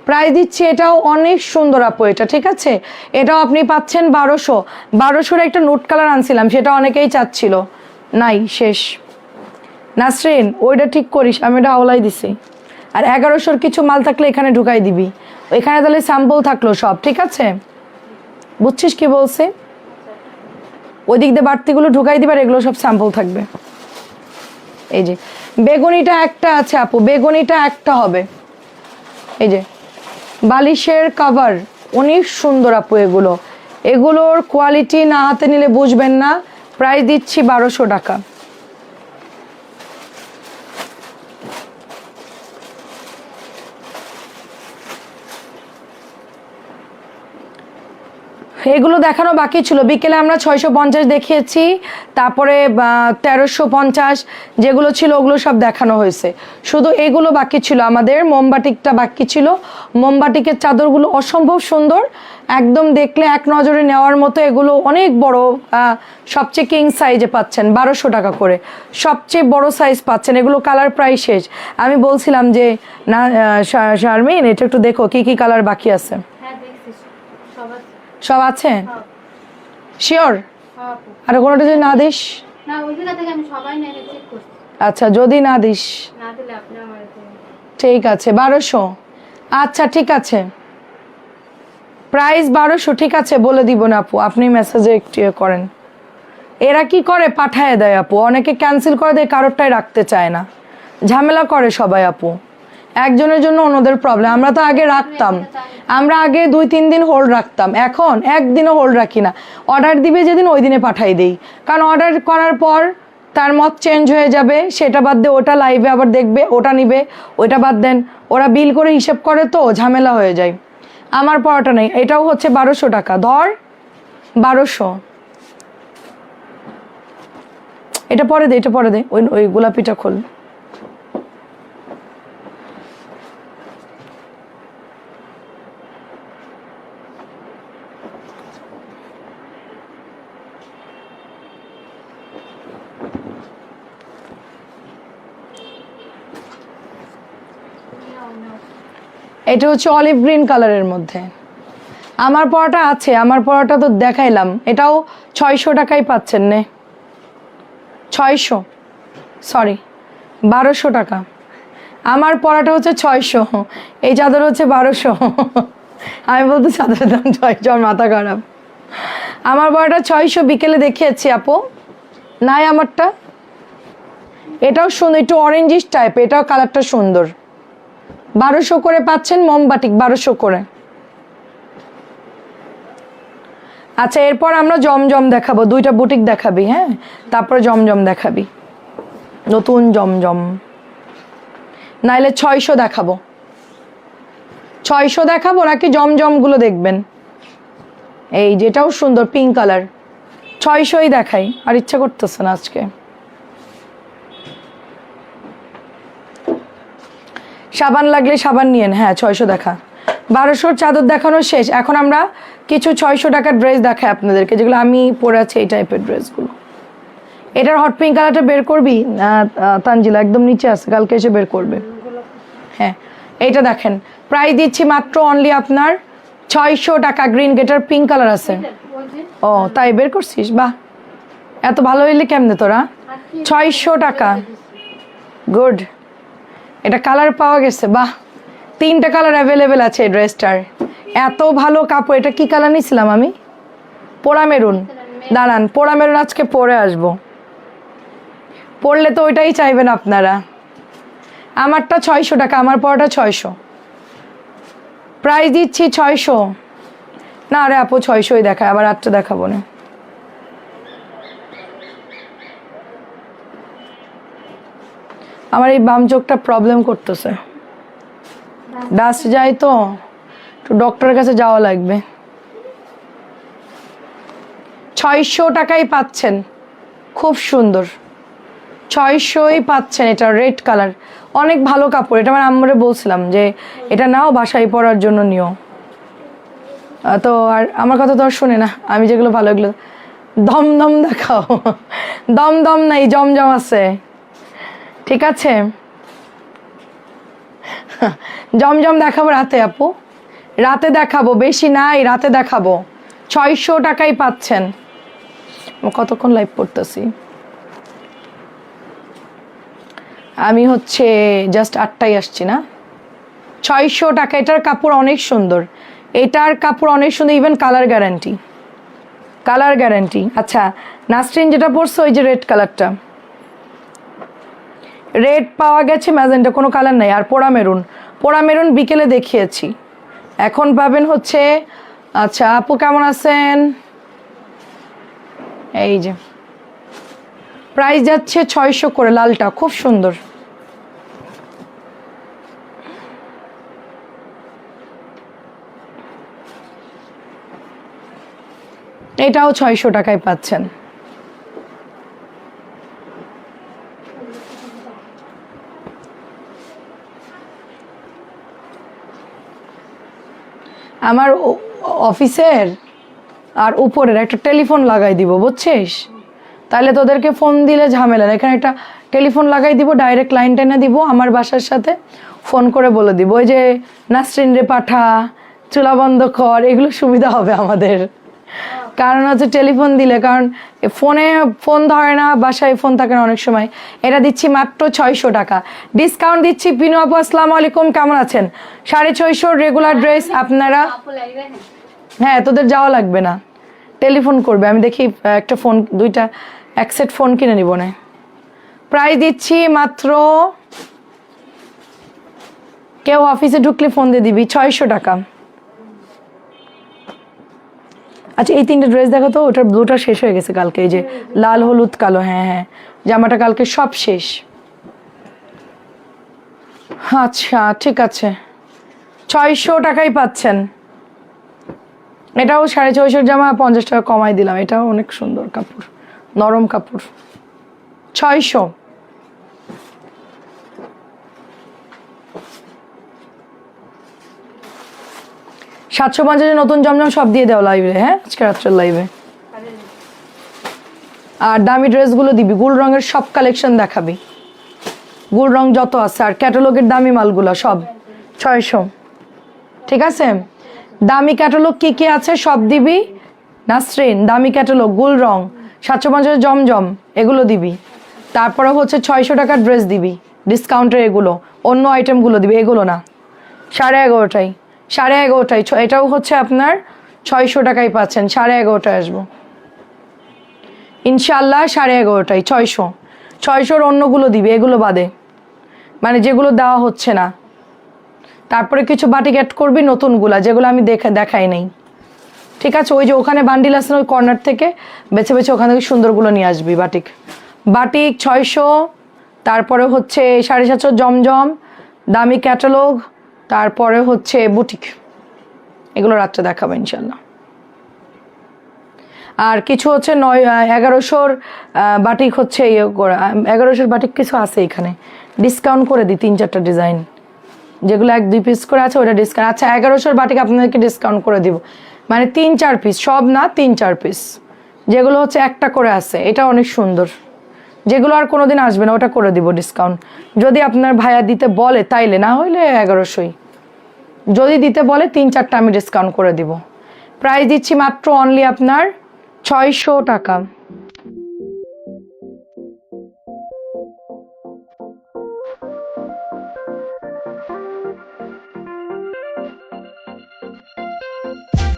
প্রাইস দিচ্ছি, এটাও অনেক সুন্দর আপু, এটা ঠিক আছে, এটাও আপনি পাচ্ছেন 1200 একটা নোট কালার আনছিলাম, সেটা অনেকেই চাচ্ছিল, নাই, শেষ। নাসরিন ওইটা ঠিক করিস, আমি এটা আওলাই দিছি। আর 1100 কিছু মাল থাকলে এখানে ঢুকাই দিবি, এখানে তাহলে স্যাম্পল থাকলো সব, ঠিক আছে? বুঝছিস কি বলছি? ওই দিক দিয়ে বাড়তিগুলো ঢুকাই দিবার, এগুলো সব স্যাম্পল থাকবে। এই যে বেগুনিটা একটা আছে আপু, বেগুনিটা একটা হবে। এই যে বালিশের কভার অনেক সুন্দর আপু, এগুলোর কোয়ালিটি না হাতে নিলে বুঝবেন না। প্রাইস দিচ্ছি 1200 টাকা। এগুলো দেখানো বাকি ছিল, বিকেলে আমরা 650 দেখিয়েছি, তারপরে 1350 যেগুলো ছিল ওগুলো সব দেখানো হয়েছে, শুধু এগুলো বাকি ছিল, আমাদের মোমবাটিকটা বাকি ছিল। মোমবাটিকের চাদরগুলো অসম্ভব সুন্দর, একদম দেখলে এক নজরে নেওয়ার মতো। এগুলো অনেক বড়, সবচেয়ে কিং সাইজে পাচ্ছেন 1200 টাকা করে, সবচেয়ে বড় সাইজ পাচ্ছেন। এগুলো কালার প্রায় শেষ। আমি বলছিলাম যে না শারমিন, এটা একটু দেখো কি কি কালার বাকি আছে। সব আছে শিওর? আর কোনোটা যদি না দিস? আচ্ছা, যদি না দিস ঠিক আছে, 1200। আচ্ছা ঠিক আছে, প্রাইস 1200, ঠিক আছে, বলে দিব না আপু, আপনি মেসেজে একটু করেন। এরা কি করে, পাঠায় দেয় আপু, অনেকে ক্যান্সেল করে দেয়, কারোরটাই রাখতে চায় না, ঝামেলা করে সবাই আপু, একজনের জন্য অন্যদের প্রবলেম। আমরা তো আগে রাখতাম, আমরা আগে 2-3 দিন হোল্ড রাখতাম, এখন একদিনও হোল্ড রাখি না। অর্ডার দিবে যেদিন ওই দিনে পাঠাই দেই, কারণ অর্ডার করার পর তার মত চেঞ্জ হয়ে যাবে, সেটা বাদ দিয়ে ওটা লাইভে আবার দেখবে, ওটা নিবে, ওইটা বাদ দেন, ওরা বিল করে হিসেব করে তো ঝামেলা হয়ে যায়। আমার পড়াটা নেই, এটাও হচ্ছে 1200 টাকা, ধর 1200। এটা পরে দে, এটা পরে দে, ওই গোলাপিটা খোল। এটা হচ্ছে অলিভ গ্রিন কালারের মধ্যে। আমার পরাটা আছে, আমার পরাটা তো দেখাইলাম, এটাও 600 টাকায় পাচ্ছেন। নে 600, সরি 1200 টাকা। আমার পরাটা হচ্ছে 600, এই চাদর হচ্ছে 1200। আমি বলতে চাদরের দাম 600, মাথা খারাপ। আমার পরাটা 600, বিকেলে দেখিয়েছি আপু, নাই আমারটা। এটাও সুন্দর, একটু অরেঞ্জিস টাইপ, এটাও কালারটা সুন্দর। 1200 করে পাচ্ছেন, মোমবাটিক 1200 করে। আচ্ছা, এরপর আমরা জমজম দেখাবো, 2টা বুটিক দেখাবি, হ্যাঁ, তারপরে জমজম দেখাবি, নতুন জমজম। নাইলে 600 দেখাবো, 600 দেখাবো নাকি জমজমগুলো দেখবেন? এই যেটাও সুন্দর পিঙ্ক কালার, 600ই দেখাই, আর ইচ্ছা করতেছে না আজকে। সাবান লাগলে সাবান নিয়েন, হ্যাঁ 600 দেখা। 1200 চাদর দেখানো শেষ, এখন আমরা কিছু 600 টাকার ড্রেস দেখাই আপনাদেরকে, যেগুলো আমি পরে আছি এই টাইপের ড্রেসগুলো। এটার হট পিঙ্ক কালারটা বের করবি তানজিলা, একদম নিচে আছে, কালকে এসে বের করবে। হ্যাঁ, এইটা দেখেন, প্রাইস দিচ্ছি মাত্র অনলি আপনার 600 টাকা। গ্রিন গেটার পিঙ্ক কালার আছে। ও তাই, বের করছিস, বাহ, এত ভালো হইলে কেমনে তোরা? 600 টাকা, গুড। এটা কালার পাওয়া গেছে, বাহ, 3টা কালার অ্যাভেলেবেল আছে এই ড্রেসটার। এত ভালো কাপড়। এটা কি কালার নিয়েছিলাম আমি? পোড়া মেরুন। দাঁড়ান, পোড়া মেরুন আজকে পরে আসবো, পরলে তো ওইটাই চাইবেন আপনারা। আমারটা 600 টাকা, আমার পরাটা 600, প্রাইস দিচ্ছি 600। না আরে আপু 600ই দেখায়, আবার 8টা দেখাবো না। আমার এই বাম চোখটা প্রবলেম করতেছে, ডাস্ট যায় তো, একটু ডক্টরের কাছে যাওয়া লাগবে। 600 টাকাই পাচ্ছেন, খুব সুন্দর, 600ই পাচ্ছেন। এটা রেড কালার, অনেক ভালো কাপড়। এটা আমার আম্মুরে বলছিলাম যে এটা নাও, বাসায় পরার জন্য নিও। তো আর আমার কথা তো আর শুনে না, আমি যেগুলো ভালো এগুলো। দমদম দেখাও, দমদম নাই, জমজম আছে, ঠিক আছে। জমজম দেখাবো রাতে আপু, রাতে দেখাবো, বেশি নাই, রাতে দেখাবো। 600 টাকাই পাচ্ছেন। কতক্ষণ লাইভ করতেছি আমি? হচ্ছে জাস্ট 8টায় আসছি না। 600 টাকা। এটার কাপড় অনেক সুন্দর, এটার কাপড় অনেক সুন্দর, even colour guarantee, colour guarantee. আচ্ছা, নাসরিন যেটা পরছে ওই যে রেড কালারটা, রেড পাওয়া গেছে, ম্যাজেন্টা কোনো কালার নাই। আর পোড়া মেরুন, পোড়া মেরুন বিকেলে দেখিয়েছি, এখন পাবেন হচ্ছে। আচ্ছা আপু কেমন আছেন? এই যে প্রাইস যাচ্ছে 600 করে, লালটা খুব সুন্দর। এটাও 600 টাকায় পাচ্ছেন। আমার অফিসের আর উপরের একটা টেলিফোন লাগাই দিব, বুঝছিস? তাহলে তোদেরকে ফোন দিলে ঝামেলা, এখানে একটা টেলিফোন লাগাই দিব, ডাইরেক্ট লাইন টেনে দিব, আমার বাসার সাথে ফোন করে বলে দিব ওই যে নাসরিন রে পাঠা, চুলা বন্ধ কর, এগুলো সুবিধা হবে আমাদের। কারণ হচ্ছে টেলিফোন দিলে, কারণ ফোনে ফোন ধরে না, বাসায় ফোন থাকে না অনেক সময়। এটা দিচ্ছি মাত্র 600 টাকা, ডিসকাউন্ট দিচ্ছি। পিনু আপু আসসালামু আলাইকুম, কেমন আছেন? 650 রেগুলার ড্রেস আপনারা। হ্যাঁ, তোদের যাওয়া লাগবে না, টেলিফোন করবে, আমি দেখি একটা ফোন, 2টা এক সেট ফোন কিনে নিব না। প্রাইস দিচ্ছি মাত্র, কেউ অফিসে ঢুকলে ফোন দিয়ে দিবি, 600 টাকা। আচ্ছা এই 3টে ড্রেস দেখো তো, ওটার ব্লুটা শেষ হয়ে গেছে কালকে, এই যে লাল হলুদ কালো, হ্যাঁ হ্যাঁ, জামাটা কালকে সব শেষ। আচ্ছা ঠিক আছে, 600 টাকাই পাচ্ছেন। এটাও 650 জামা, 50 টাকা কমাই দিলাম। এটাও অনেক সুন্দর কাপড়, নরম কাপড়, 600। সাতশো 750 নতুন জমজম সব দিয়ে দেওয়া লাইভে, হ্যাঁ আজকে রাত্রের লাইভে। আর দামি ড্রেসগুলো দিবি, গুল রঙের সব কালেকশন দেখাবি, গুল রং যত আছে, আর ক্যাটালগের দামি মালগুলো সব 600। ঠিক আছে। দামি ক্যাটালগ কি কি আছে সব দিবি নাসরিন, দামি ক্যাটালগ গুল রং 750 জমজম এগুলো দিবি। তারপরে হচ্ছে 600 টাকার ড্রেস দিবি ডিসকাউন্টের, এগুলো অন্য আইটেমগুলো দিবি, এগুলো না। 11.5টাই 11.5টাই এটাও হচ্ছে আপনার 600 টাকায় পাচ্ছেন। 11.5টায় আসবো ইনশাল্লাহ, 11.5টাই 600 অন্যগুলো দিবি, এগুলো বাদে, মানে যেগুলো দেওয়া হচ্ছে না। তারপরে কিছু বাটিক অ্যাড করবি নতুনগুলা, যেগুলো আমি দেখাই নেই। ঠিক আছে, ওই যে ওখানে বান্ডিল আছে না, ওই কর্নার থেকে বেছে বেছে ওখান থেকে সুন্দরগুলো নিয়ে আসবি। বাটিক 600, তারপরে হচ্ছে 750 জমজম, দামি ক্যাটালগ, তারপরে হচ্ছে বুটিক, এগুলো রাত্রে দেখাবো ইনশাল্লাহ। আর কিছু হচ্ছে 1100 বাটিক হচ্ছে 1100 বাটিক কিছু আছে এখানে, ডিসকাউন্ট করে দিই 3-4টা ডিজাইন, যেগুলো 1-2 পিস করে আছে ওটা ডিসকাউন্ট। আচ্ছা 1100 বাটিক আপনাদেরকে ডিসকাউন্ট করে দিব, মানে 3-4 পিস, সব না 3-4 পিস, যেগুলো হচ্ছে একটা করে আছে, এটা অনেক সুন্দর, যেগুলো আর কোনোদিন আসবে না ওটা করে দিব ডিসকাউন্ট। যদি আপনার ভাইয়া দিতে বলে তাইলে, না হইলে 1100ই, যদি দিতে বলে 3-4টা আমি ডিসকাউন্ট করে দিব। প্রাইস দিচ্ছি মাত্র অনলি আপনার 600 টাকা।